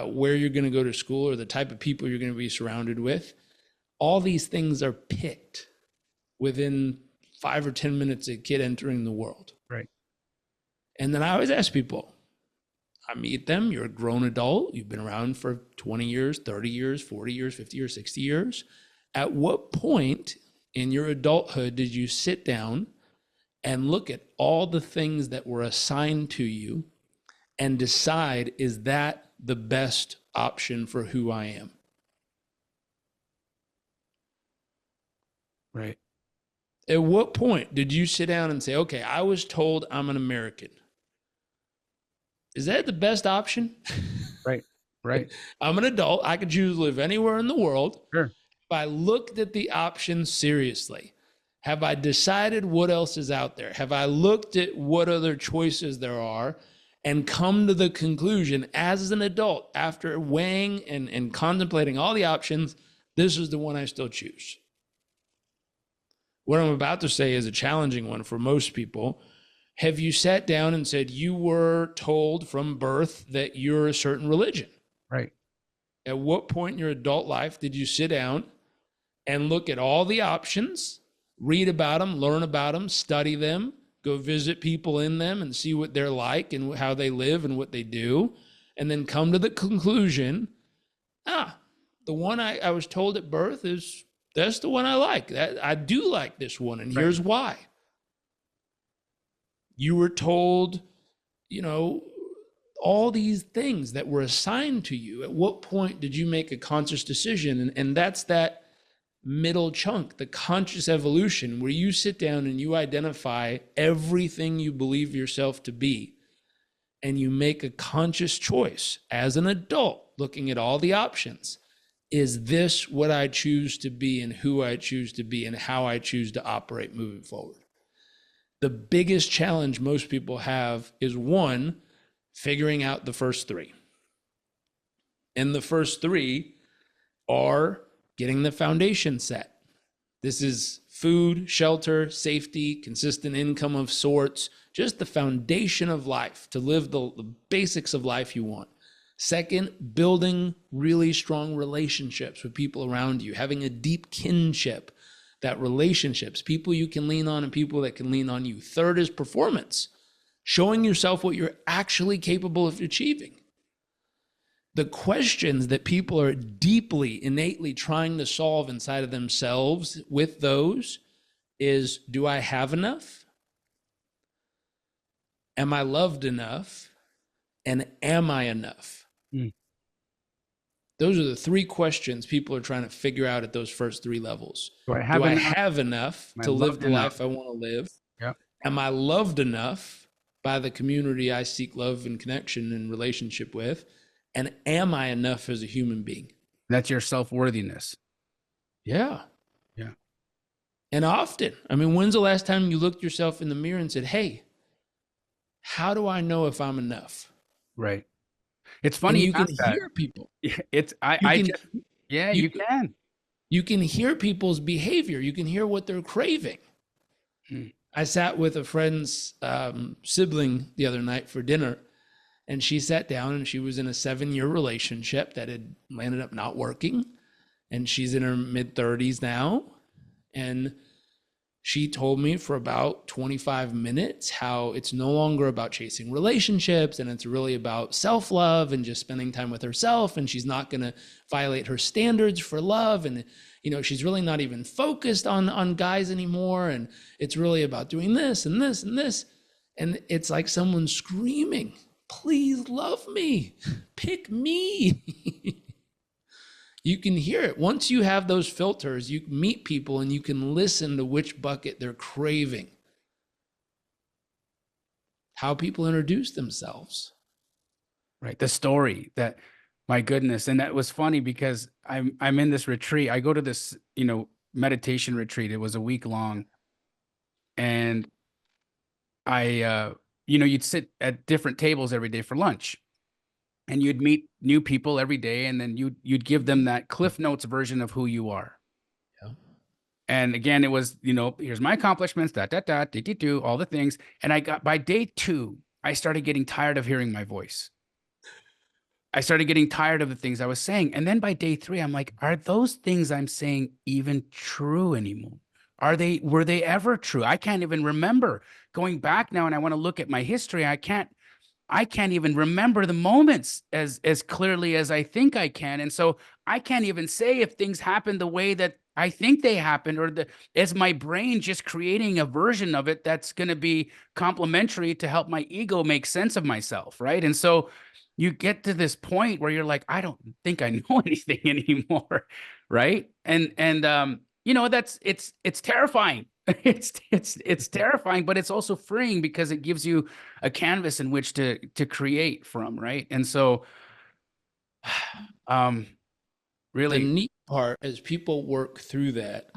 where you're going to go to school or the type of people you're going to be surrounded with. All these things are picked within 5 or 10 minutes of a kid entering the world. Right. And then I always ask people, I meet them, you're a grown adult, you've been around for 20 years, 30 years, 40 years, 50 years, 60 years. At what point in your adulthood did you sit down and look at all the things that were assigned to you and decide, is that the best option for who I am? Right. At what point did you sit down and say, okay, I was told I'm an American. Is that the best option? Right. Right. I'm an adult. I could choose to live anywhere in the world. Sure. If I looked at the options seriously, have I decided what else is out there? Have I looked at what other choices there are and come to the conclusion as an adult, after weighing and contemplating all the options, this is the one I still choose? What I'm about to say is a challenging one for most people. Have you sat down and said you were told from birth that you're a certain religion? Right. At what point in your adult life did you sit down and look at all the options, read about them, learn about them, study them, go visit people in them and see what they're like and how they live and what they do, and then come to the conclusion, the one I was told at birth that's the one I like. I do like this one, and here's why. You were told, all these things that were assigned to you. At what point did you make a conscious decision? And that's that middle chunk, the conscious evolution, where you sit down and you identify everything you believe yourself to be, and you make a conscious choice as an adult, looking at all the options. Is this what I choose to be, and who I choose to be, and how I choose to operate moving forward? The biggest challenge most people have is, one, figuring out the first three. And the first three are getting the foundation set. This is food, shelter, safety, consistent income of sorts, just the foundation of life, to live the basics of life you want. Second, building really strong relationships with people around you, having a deep kinship, that relationships, people you can lean on and people that can lean on you. Third is performance, showing yourself what you're actually capable of achieving. The questions that people are deeply, innately trying to solve inside of themselves with those is, do I have enough? Am I loved enough? And am I enough? Those are the three questions people are trying to figure out at those first three levels. Do I have enough to live the life I want to live? Yep. Am I loved enough by the community I seek love and connection and relationship with? And am I enough as a human being? That's your self-worthiness. Yeah. Yeah. And often, I mean, when's the last time you looked yourself in the mirror and said, hey, how do I know if I'm enough? Right. It's funny you can hear people. You can. You can hear people's behavior. You can hear what they're craving. I sat with a friend's sibling the other night for dinner, and she sat down and she was in a 7-year relationship that had ended up not working. And she's in her mid-30s now. And she told me for about 25 minutes how it's no longer about chasing relationships, and it's really about self-love and just spending time with herself. And she's not going to violate her standards for love. And, you know, she's really not even focused on guys anymore. And it's really about doing this and this and this. And it's like someone screaming, please love me, pick me. You can hear it. Once you have those filters, you meet people and you can listen to which bucket they're craving. How people introduce themselves. Right. The story that, my goodness. And that was funny because I'm in this retreat. I go to this, meditation retreat. It was a week long. And you'd sit at different tables every day for lunch. And you'd meet new people every day, and then you'd give them that Cliff Notes version of who you are. Yeah. And again, it was, here's my accomplishments, all the things. And by day 2, I started getting tired of hearing my voice. I started getting tired of the things I was saying. And then by day 3, I'm like, are those things I'm saying even true anymore? Were they ever true? I can't even remember. Going back now, and I want to look at my history, I can't even remember the moments as clearly as I think I can. And so I can't even say if things happen the way that I think they happened, or is my brain just creating a version of it that's going to be complementary to help my ego make sense of myself, right? And so you get to this point where you're like, I don't think I know anything anymore, right? And it's terrifying. It's terrifying, but it's also freeing because it gives you a canvas in which to create from, right? And so really, the neat part as people work through that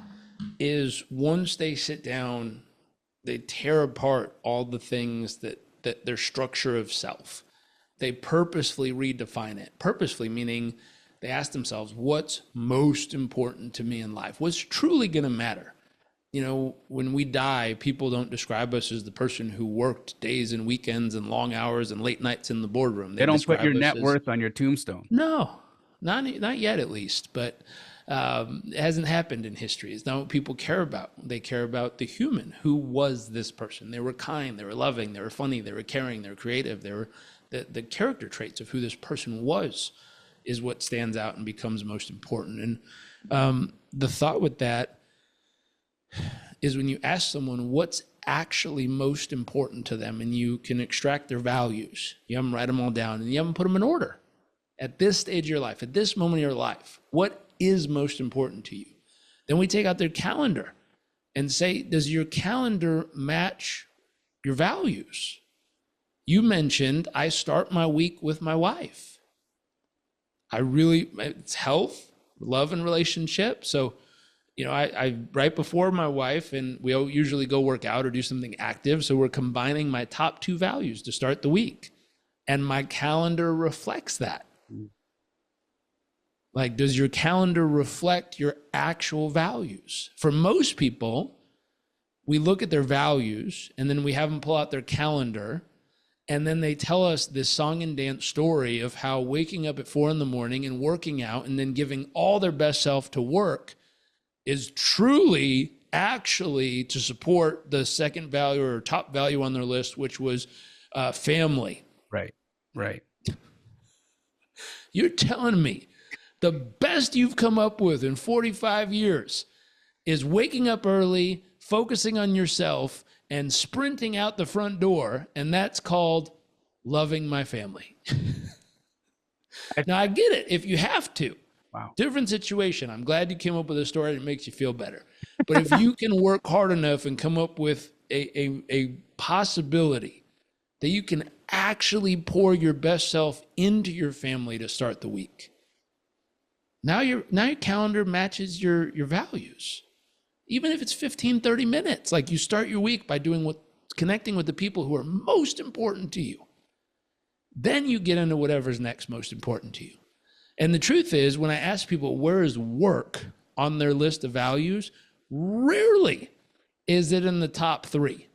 is, once they sit down, they tear apart all the things that their structure of self. They purposefully redefine it. Purposefully meaning they ask themselves, what's most important to me in life? What's truly going to matter? When we die, people don't describe us as the person who worked days and weekends and long hours and late nights in the boardroom. They don't put your net worth on your tombstone. No, not yet, at least. But it hasn't happened in history. It's not what people care about. They care about the human. Who was this person? They were kind. They were loving. They were funny. They were caring. They were creative. They were the character traits of who this person was is what stands out and becomes most important. And the thought with that is, when you ask someone what's actually most important to them, and you can extract their values. You have them write them all down, and you have them put them in order. At this stage of your life, at this moment of your life, what is most important to you? Then we take out their calendar and say, does your calendar match your values? You mentioned, I start my week with my wife. It's health, love, and relationship. So, I right before my wife, and we usually go work out or do something active. So we're combining my top 2 values to start the week. And my calendar reflects that. Like, does your calendar reflect your actual values? For most people, we look at their values and then we have them pull out their calendar, and then they tell us this song and dance story of how waking up at 4 a.m. and working out and then giving all their best self to work is truly actually to support the second value or top value on their list, which was family. Right. You're telling me the best you've come up with in 45 years is waking up early, focusing on yourself, and sprinting out the front door, and that's called loving my family. Now, I get it if you have to. Wow. Different situation. I'm glad you came up with a story that makes you feel better. But if you can work hard enough and come up with a possibility that you can actually pour your best self into your family to start the week, now your calendar matches your values. Even if it's 15, 30 minutes, like you start your week by connecting with the people who are most important to you. Then you get into whatever's next most important to you. And the truth is, when I ask people, where is work on their list of values, rarely is it in the top 3.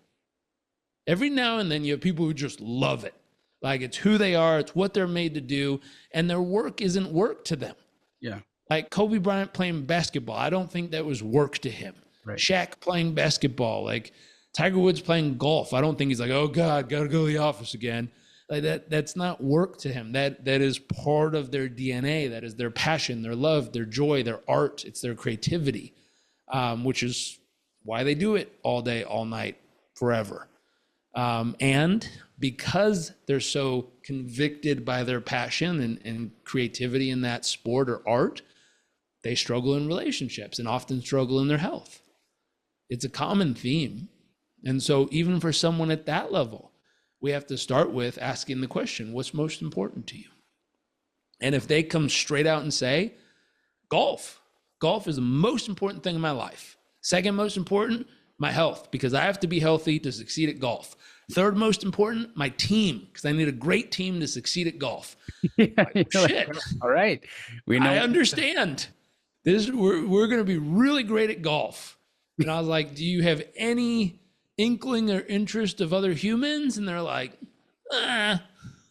Every now and then you have people who just love it. Like, it's who they are, it's what they're made to do, and their work isn't work to them. Yeah. Like Kobe Bryant playing basketball, I don't think that was work to him. Right. Shaq playing basketball, like Tiger Woods playing golf, I don't think he's like, oh God, gotta go to the office again. Like that's not work to him. That is part of their DNA. That is their passion, their love, their joy, their art. It's their creativity, which is why they do it all day, all night, forever. And because they're so convicted by their passion and creativity in that sport or art, they struggle in relationships and often struggle in their health. It's a common theme. And so even for someone at that level, we have to start with asking the question, what's most important to you? And if they come straight out and say, golf is the most important thing in my life. Second most important, my health, because I have to be healthy to succeed at golf. Third most important, my team, because I need a great team to succeed at golf. Like, shit. All right. I understand. We're going to be really great at golf. And I was like, do you have any inkling or interest of other humans? And they're like, I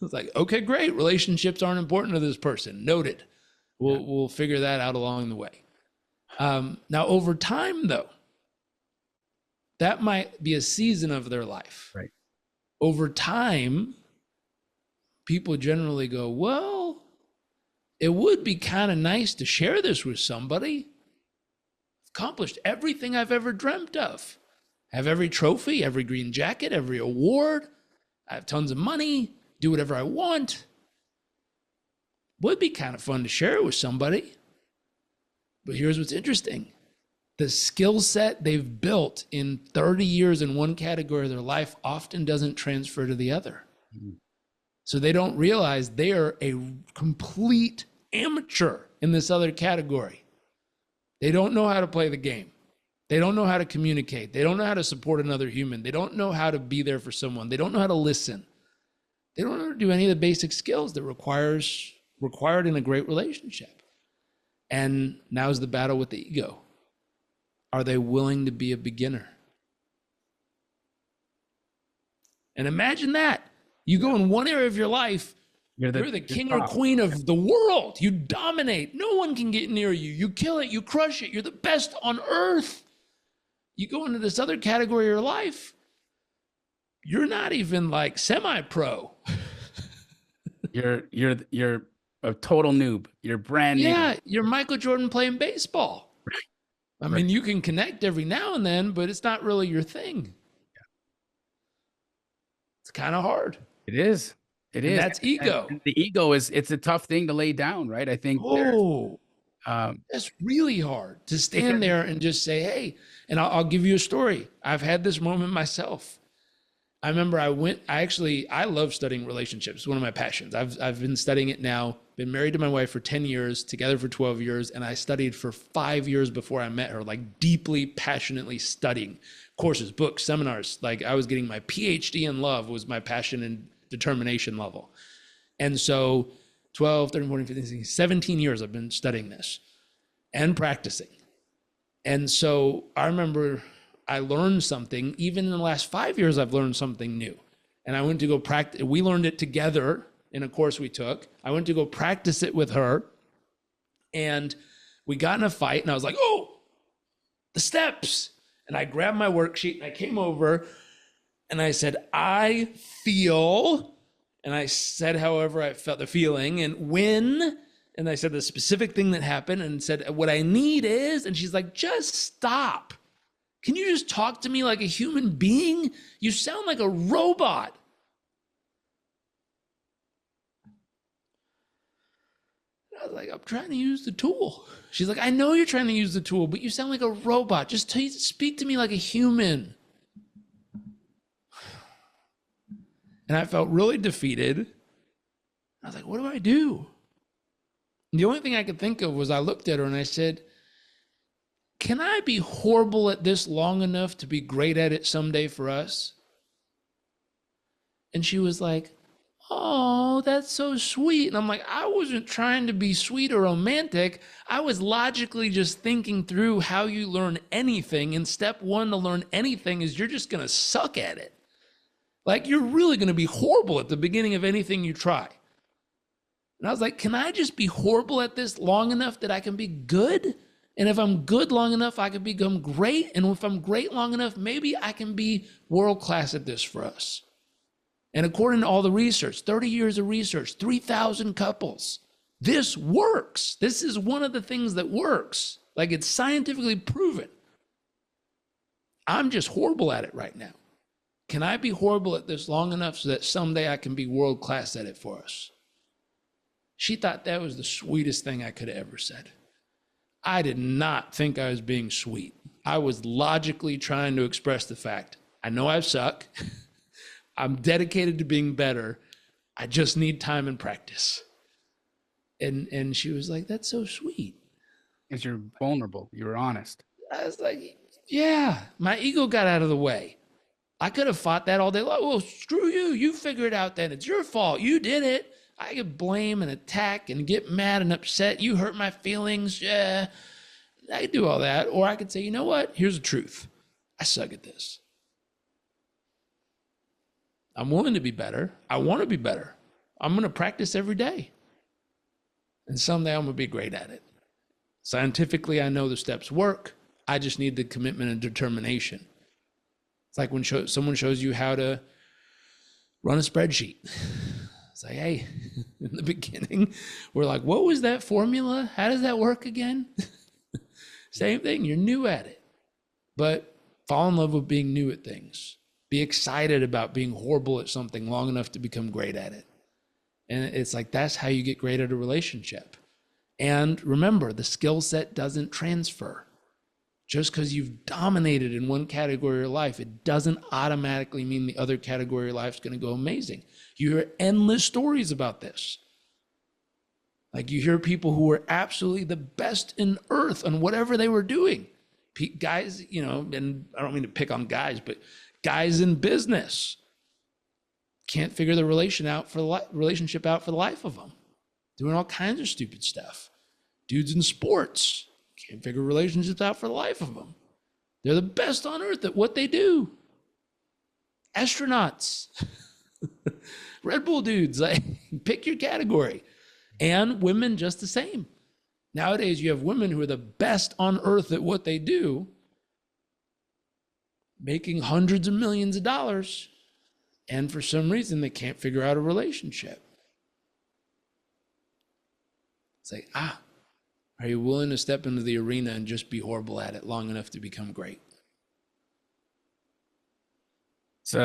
was like, okay, great. Relationships aren't important to this person. Noted. We'll figure that out along the way. Now, over time, though, that might be a season of their life. Right. Over time, people generally go, well, it would be kind of nice to share this with somebody. Accomplished everything I've ever dreamt of. Have every trophy, every green jacket, every award. I have tons of money, do whatever I want. Would be kind of fun to share it with somebody. But here's what's interesting. The skill set they've built in 30 years in one category of their life often doesn't transfer to the other. Mm-hmm. So they don't realize they are a complete amateur in this other category. They don't know how to play the game. They don't know how to communicate. They don't know how to support another human. They don't know how to be there for someone. They don't know how to listen. They don't know how to do any of the basic skills that required in a great relationship. And now's the battle with the ego. Are they willing to be a beginner? And imagine that. You go in one area of your life, you're the king or queen of the world. You dominate. No one can get near you. You kill it. You crush it. You're the best on earth. You go into this other category of your life, you're not even like semi-pro. You're a total noob. You're brand new. Yeah, you're Michael Jordan playing baseball. I mean, you can connect every now and then, but it's not really your thing. It's kind of hard. It is. It And is. that's ego. And the ego it's a tough thing to lay down, right? I think there's Oh, um that's really hard to stand because there and just say, hey, and I'll give you a story. I've had this moment myself. I remember I love studying relationships. It's one of my passions. I've been studying it now, been married to my wife for 10 years, together for 12 years. And I studied for 5 years before I met her, like deeply, passionately studying courses, books, seminars. Like I was getting my PhD in love was my passion and determination level. And so 12, 13, 14, 15, 16, 17 years I've been studying this and practicing. And so I remember I learned something. Even in the last 5 years, I've learned something new. And I went to go practice. We learned it together in a course we took. I went to go practice it with her. And we got in a fight. And I was like, oh, the steps. And I grabbed my worksheet and I came over and I said, I feel. And I said, however, I felt the feeling. And when. And I said the specific thing that happened and said, what I need is. And she's like, just stop. Can you just talk to me like a human being? You sound like a robot. I was like, I'm trying to use the tool. She's like, I know you're trying to use the tool, but you sound like a robot. Just speak to me like a human. And I felt really defeated. I was like, what do I do? And the only thing I could think of was I looked at her and I said, can I be horrible at this long enough to be great at it someday for us? And she was like, oh, that's so sweet. And I'm like, I wasn't trying to be sweet or romantic. I was logically just thinking through how you learn anything. And step one to learn anything is you're just going to suck at it. Like you're really going to be horrible at the beginning of anything you try. And I was like, can I just be horrible at this long enough that I can be good? And if I'm good long enough, I can become great. And if I'm great long enough, maybe I can be world-class at this for us. And according to all the research, 30 years of research, 3,000 couples, this works. This is one of the things that works. Like it's scientifically proven. I'm just horrible at it right now. Can I be horrible at this long enough so that someday I can be world-class at it for us? She thought that was the sweetest thing I could have ever said. I did not think I was being sweet. I was logically trying to express the fact, I know I suck. I'm dedicated to being better. I just need time and practice. And she was like, that's so sweet. because you're vulnerable, you're honest. I was like, yeah, my ego got out of the way. I could have fought that all day long. Well, screw you. You figure it out then. It's your fault. You did it. I could blame and attack and get mad and upset. You hurt my feelings. Yeah, I could do all that. Or I could say, you know what? Here's the truth. I suck at this. I'm willing to be better. I want to be better. I'm going to practice every day. And someday I'm going to be great at it. Scientifically, I know the steps work. I just need the commitment and determination. It's like when someone shows you how to run a spreadsheet. It's like, hey, in the beginning, we're like, what was that formula? How does that work again? Same thing, you're new at it. But fall in love with being new at things. Be excited about being horrible at something long enough to become great at it. And it's like, that's how you get great at a relationship. And remember, the skill set doesn't transfer. Just because you've dominated in one category of your life, it doesn't automatically mean the other category of your life is going to go amazing. You hear endless stories about this. Like you hear people who were absolutely the best in earth on whatever they were doing. Guys, you know, and I don't mean to pick on guys, but guys in business can't figure the relationship out for the life of them. Doing all kinds of stupid stuff. Dudes in sports can't figure relationships out for the life of them. They're the best on earth at what they do. Astronauts, Red Bull dudes, like pick your category. And women just the same. Nowadays, you have women who are the best on earth at what they do, making hundreds of millions of dollars, and for some reason, they can't figure out a relationship. It's like, are you willing to step into the arena and just be horrible at it long enough to become great? It's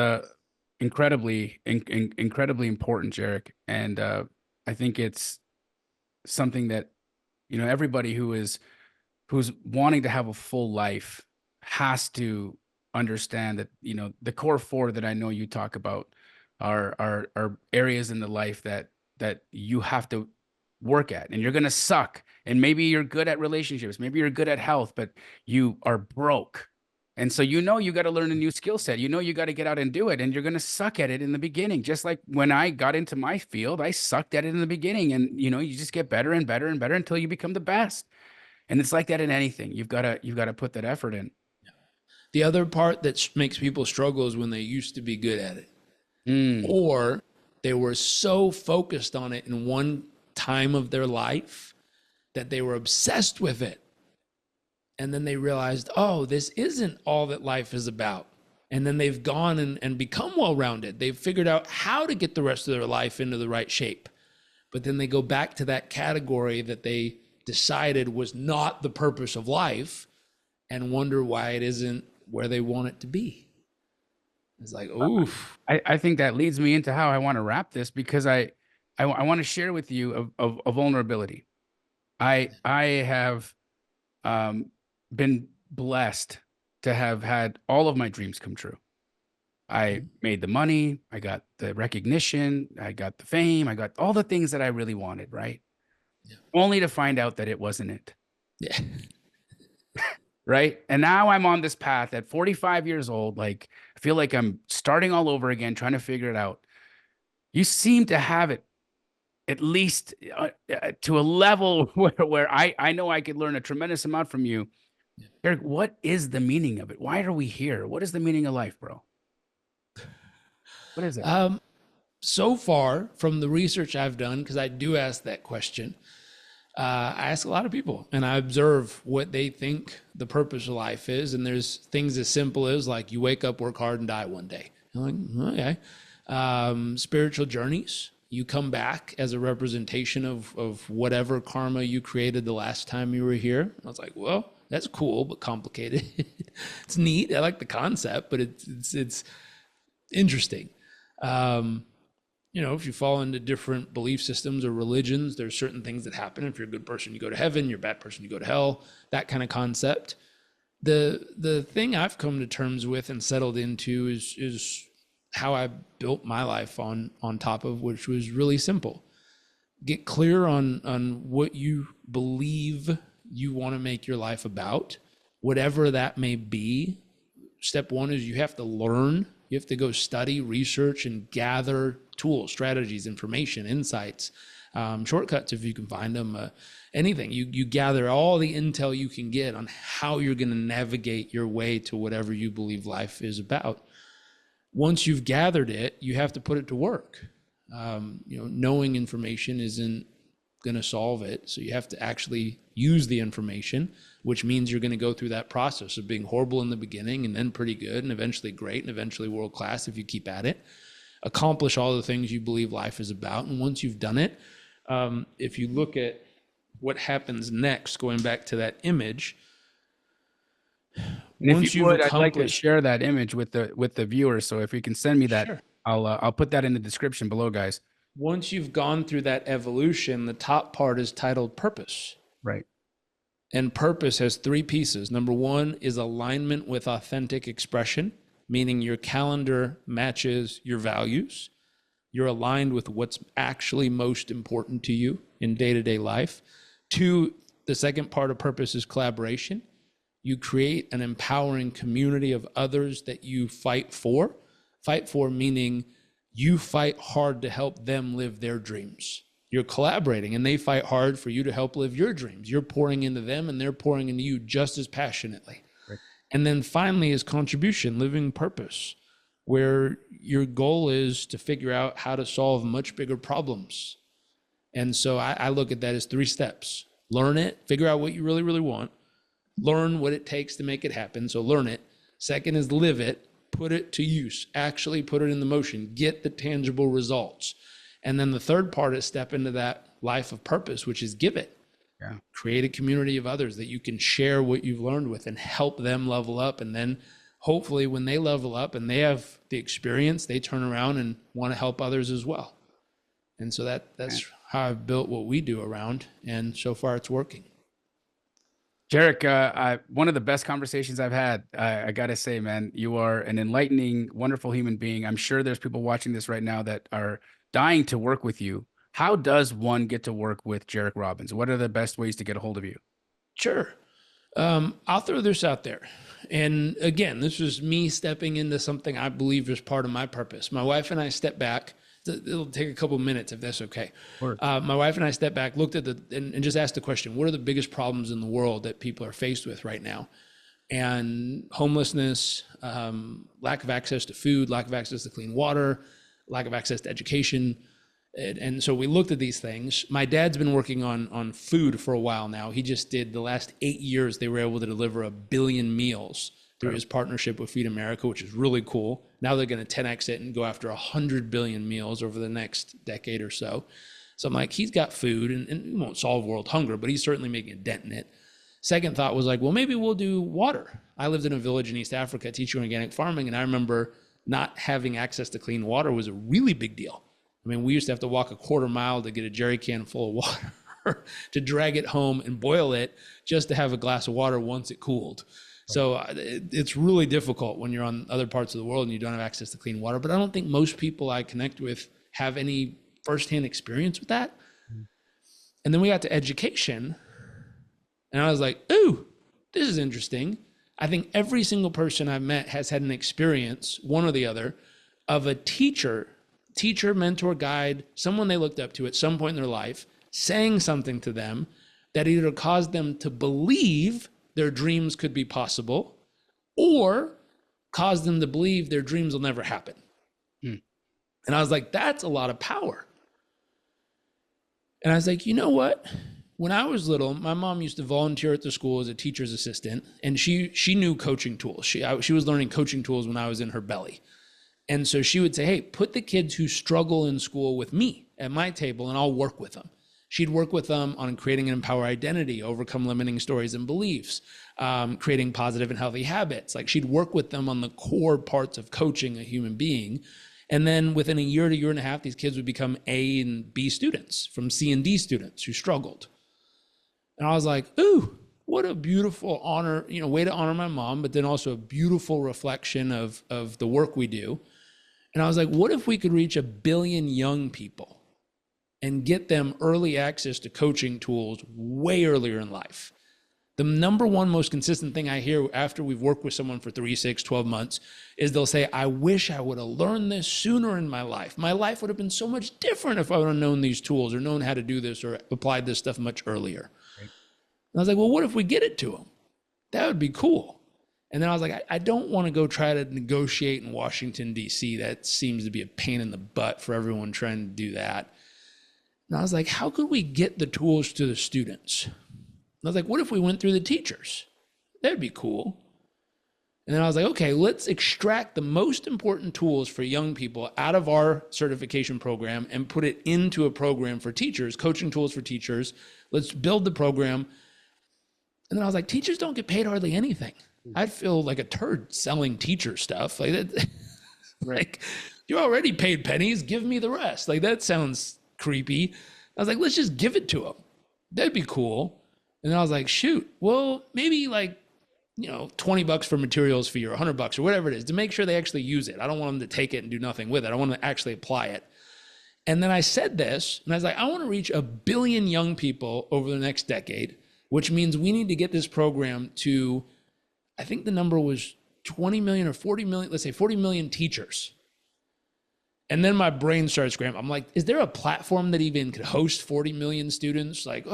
incredibly important, Jairek. And I think it's something that, everybody who's wanting to have a full life has to understand that, the core four that I know you talk about are areas in the life that you have to work at, and you're going to suck. And maybe you're good at relationships, maybe you're good at health, but you are broke. And so, you got to learn a new skill set. You got to get out and do it. And you're going to suck at it in the beginning. Just like when I got into my field, I sucked at it in the beginning. And, you just get better and better and better until you become the best. And it's like that in anything. You've got to put that effort in. The other part that makes people struggle is when they used to be good at it, or they were so focused on it in one time of their life that they were obsessed with it. And then they realized, oh, this isn't all that life is about. And then they've gone and become well-rounded. They've figured out how to get the rest of their life into the right shape. But then they go back to that category that they decided was not the purpose of life and wonder why it isn't where they want it to be. It's like, oof. I think that leads me into how I want to wrap this, because I want to share with you a vulnerability. I have been blessed to have had all of my dreams come true. I made the money, I got the recognition, I got the fame, I got all the things that I really wanted, right? Yeah. Only to find out that it wasn't it. Yeah. Right. And now I'm on this path at 45 years old. Like, I feel like I'm starting all over again, trying to figure it out. You seem to have it at least to a level where I know I could learn a tremendous amount from you. Yeah. Jairek, what is the meaning of it? Why are we here? What is the meaning of life, bro? What is it? So far from the research I've done, because I do ask that question, I ask a lot of people and I observe what they think the purpose of life is. And there's things as simple as like you wake up, work hard, and die one day. I'm like, okay. Spiritual journeys. You come back as a representation of whatever karma you created the last time you were here. I was like, well, that's cool, but complicated. It's neat. I like the concept, but it's interesting. If you fall into different belief systems or religions, there's certain things that happen. If you're a good person, you go to heaven. You're a bad person, you go to hell. That kind of concept. The thing I've come to terms with and settled into is how I built my life on top of, which was really simple. Get clear on what you believe you want to make your life about, whatever that may be. Step one is you have to learn. You have to go study, research, and gather tools, strategies, information, insights, shortcuts if you can find them, anything. You gather all the intel you can get on how you're going to navigate your way to whatever you believe life is about. Once you've gathered it, you have to put it to work. Knowing information isn't going to solve it. So you have to actually use the information, which means you're going to go through that process of being horrible in the beginning and then pretty good and eventually great and eventually world-class if you keep at it. Accomplish all the things you believe life is about. And once you've done it, if you look at what happens next, going back to that image, once you would, I'd like to share that image with the viewers. So if you can send me that, sure. I'll put that in the description below, guys. Once you've gone through that evolution, the top part is titled purpose. Right. And purpose has three pieces. Number one is alignment with authentic expression, meaning your calendar matches your values. You're aligned with what's actually most important to you in day-to-day life. Two, the second part of purpose is collaboration. You create an empowering community of others that you fight for. Fight for meaning you fight hard to help them live their dreams. You're collaborating and they fight hard for you to help live your dreams. You're pouring into them and they're pouring into you just as passionately. Right. And then finally is contribution, living purpose, where your goal is to figure out how to solve much bigger problems. And so I look at that as three steps. Learn it, figure out what you really, really want. Learn what it takes to make it happen. So learn it. Second is live it. Put it to use, actually put it into motion, get the tangible results. And then the third part is step into that life of purpose, which is give it. Yeah. Create a community of others that you can share what you've learned with and help them level up and then hopefully when they level up and they have the experience, they turn around and want to help others as well. And so that's how I've built what we do around, and so far it's working. Jairek, one of the best conversations I've had. I gotta say, man, you are an enlightening, wonderful human being. I'm sure there's people watching this right now that are dying to work with you. How does one get to work with Jairek Robbins? What are the best ways to get a hold of you? Sure. I'll throw this out there. And again, this was me stepping into something I believe is part of my purpose. My wife and I stepped back. It'll take a couple minutes if that's okay. My wife and I stepped back, looked at and just asked the question, what are the biggest problems in the world that people are faced with right now? And homelessness, lack of access to food, lack of access to clean water, lack of access to education. And so we looked at these things. My dad's been working on food for a while now. He just did the last 8 years, they were able to deliver 1 billion meals through his partnership with Feed America, which is really cool. Now they're going to 10X it and go after 100 billion meals over the next decade or so. So I'm like, he's got food and it won't solve world hunger, but he's certainly making a dent in it. Second thought was like, well, maybe we'll do water. I lived in a village in East Africa teaching organic farming, and I remember not having access to clean water was a really big deal. I mean, we used to have to walk a quarter mile to get a jerry can full of water to drag it home and boil it just to have a glass of water once it cooled. So it's really difficult when you're on other parts of the world and you don't have access to clean water. But I don't think most people I connect with have any firsthand experience with that. And then we got to education, and I was like, ooh, this is interesting. I think every single person I've met has had an experience, one or the other, of a teacher, mentor, guide, someone they looked up to at some point in their life, saying something to them that either caused them to believe their dreams could be possible or caused them to believe their dreams will never happen. And I was like, that's a lot of power. And I was like, you know what? When I was little, my mom used to volunteer at the school as a teacher's assistant, and she knew coaching tools. She was learning coaching tools when I was in her belly. And so she would say, hey, put the kids who struggle in school with me at my table, and I'll work with them. She'd work with them on creating an empower identity, overcome limiting stories and beliefs, creating positive and healthy habits. Like, she'd work with them on the core parts of coaching a human being. And then within a year to year and a half, these kids would become A and B students from C and D students who struggled. And I was like, ooh, what a beautiful honor, way to honor my mom, but then also a beautiful reflection of the work we do. And I was like, what if we could reach 1 billion young people and get them early access to coaching tools way earlier in life? The number one most consistent thing I hear after we've worked with someone for 3, 6, 12 months is they'll say, I wish I would have learned this sooner in my life. My life would have been so much different if I would have known these tools or known how to do this or applied this stuff much earlier. Right. And I was like, well, what if we get it to them? That would be cool. And then I was like, I don't want to go try to negotiate in Washington, D.C. That seems to be a pain in the butt for everyone trying to do that. And I was like, how could we get the tools to the students? And I was like, what if we went through the teachers? That'd be cool. And then I was like, okay, let's extract the most important tools for young people out of our certification program and put it into a program for teachers, coaching tools for teachers. Let's build the program. And then I was like, teachers don't get paid hardly anything. I'd feel like a turd selling teacher stuff. Like that, like, you're already paid pennies, give me the rest. Like, that sounds creepy. I was like, let's just give it to them. That'd be cool. And then I was like, shoot, well, maybe like, $20 for materials fee or $100 or whatever it is to make sure they actually use it. I don't want them to take it and do nothing with it. I want them to actually apply it. And then I said this, and I was like, I want to reach 1 billion young people over the next decade, which means we need to get this program to, I think the number was 20 million or 40 million, let's say 40 million teachers. And then my brain started scrambling. I'm like, is there a platform that even could host 40 million students? Like,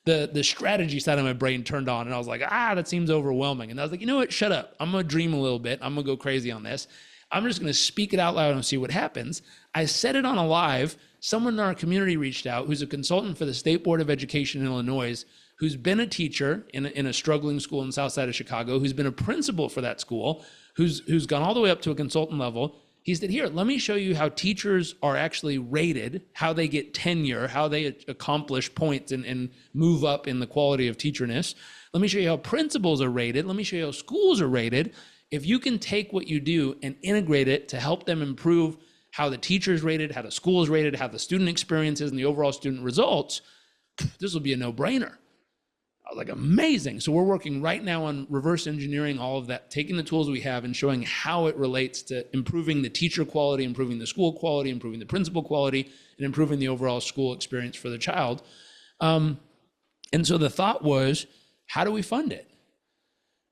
the strategy side of my brain turned on, and I was like, that seems overwhelming. And I was like, you know what? Shut up. I'm going to dream a little bit. I'm going to go crazy on this. I'm just going to speak it out loud and see what happens. I said it on a live. Someone in our community reached out who's a consultant for the State Board of Education in Illinois, who's been a teacher in a struggling school in the south side of Chicago, who's been a principal for that school, who's gone all the way up to a consultant level. He said, here, let me show you how teachers are actually rated, how they get tenure, how they accomplish points and move up in the quality of teacherness. Let me show you how principals are rated. Let me show you how schools are rated. If you can take what you do and integrate it to help them improve how the teacher's rated, how the school is rated, how the student experience is, and the overall student results, this will be a no-brainer. I was like, amazing. So we're working right now on reverse engineering all of that, taking the tools we have and showing how it relates to improving the teacher quality, improving the school quality, improving the principal quality, and improving the overall school experience for the child. And so the thought was, how do we fund it?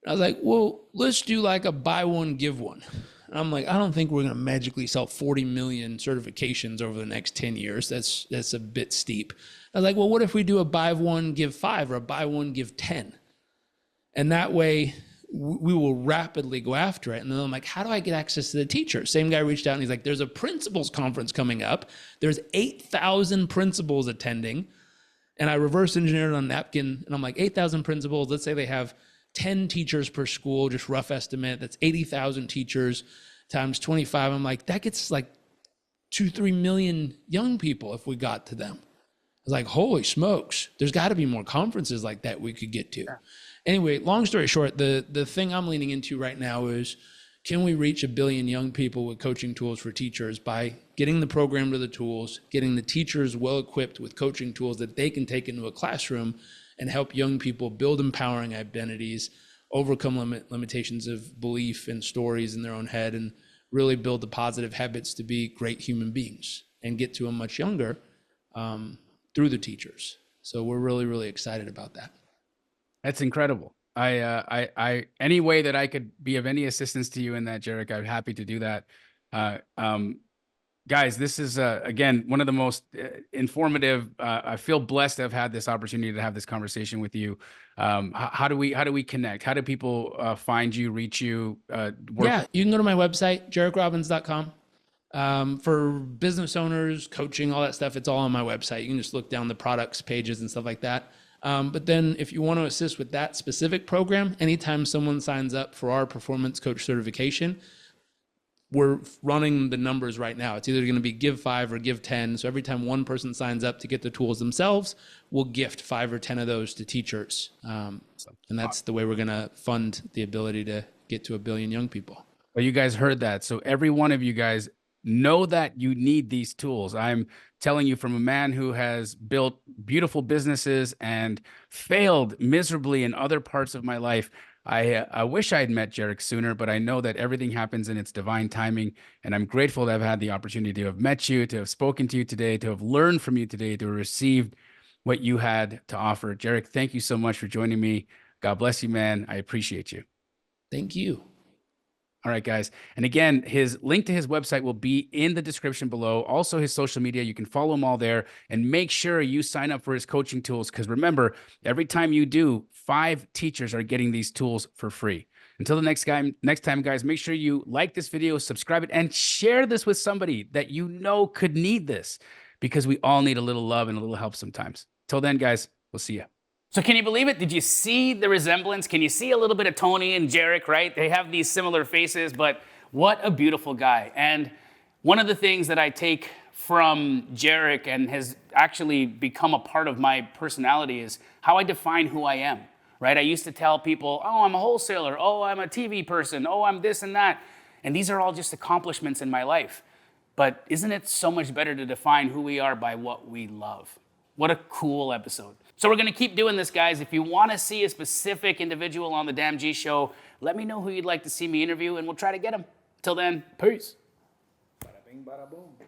And I was like, well, let's do like a buy one, give one. And I'm like, I don't think we're going to magically sell 40 million certifications over the next 10 years. That's a bit steep. I was like, well, what if we do a buy one, give 5 or a buy one, give 10? And that way we will rapidly go after it. And then I'm like, how do I get access to the teacher? Same guy reached out and he's like, there's a principals conference coming up. There's 8,000 principals attending. And I reverse engineered on napkin and I'm like, 8,000 principals, let's say they have 10 teachers per school, just rough estimate. That's 80,000 teachers times 25. I'm like, that gets like 2-3 million young people if we got to them. I was like, holy smokes, there's got to be more conferences like that we could get to. Yeah. Anyway, long story short, the thing I'm leaning into right now is, can we reach 1 billion young people with coaching tools for teachers by getting the program to the tools, getting the teachers well equipped with coaching tools that they can take into a classroom and help young people build empowering identities, overcome limitations of belief and stories in their own head, and really build the positive habits to be great human beings and get to them much younger through the teachers. So we're really, really excited about that. That's incredible. I any way that I could be of any assistance to you in that, Jairek, I'm happy to do that. Guys, this is again one of the most informative. I feel blessed to have had this opportunity to have this conversation with you. How do we connect? How do people find you, reach you? Yeah, you can go to my website, JarekRobbins.com. For business owners, coaching, all that stuff, it's all on my website. You can just look down the products pages and stuff like that. But then if you want to assist with that specific program, anytime someone signs up for our performance coach certification, we're running the numbers right now. It's either going to be give 5 or give 10. So every time one person signs up to get the tools themselves, we'll gift 5 or 10 of those to teachers. And that's the way we're going to fund the ability to get to 1 billion young people. Well, you guys heard that. So every one of you guys know that you need these tools. I'm telling you from a man who has built beautiful businesses and failed miserably in other parts of my life. I wish I had met Jairek sooner, but I know that everything happens in its divine timing. And I'm grateful to have had the opportunity to have met you, to have spoken to you today, to have learned from you today, to have received what you had to offer. Jairek, thank you so much for joining me. God bless you, man. I appreciate you. Thank you. All right, guys. And again, his link to his website will be in the description below. Also, his social media. You can follow him all there. And make sure you sign up for his coaching tools, because remember, every time you do, 5 teachers are getting these tools for free. Until the next time, guys, make sure you like this video, subscribe it, and share this with somebody that you know could need this, because we all need a little love and a little help sometimes. Till then, guys, we'll see you. So can you believe it? Did you see the resemblance? Can you see a little bit of Tony and Jairek, right? They have these similar faces, but what a beautiful guy. And one of the things that I take from Jairek and has actually become a part of my personality is how I define who I am, right? I used to tell people, oh, I'm a wholesaler. Oh, I'm a TV person. Oh, I'm this and that. And these are all just accomplishments in my life. But isn't it so much better to define who we are by what we love? What a cool episode. So we're going to keep doing this, guys. If you want to see a specific individual on the Damji show, let me know who you'd like to see me interview, and we'll try to get him. Till then, peace. Bada bing, bada boom.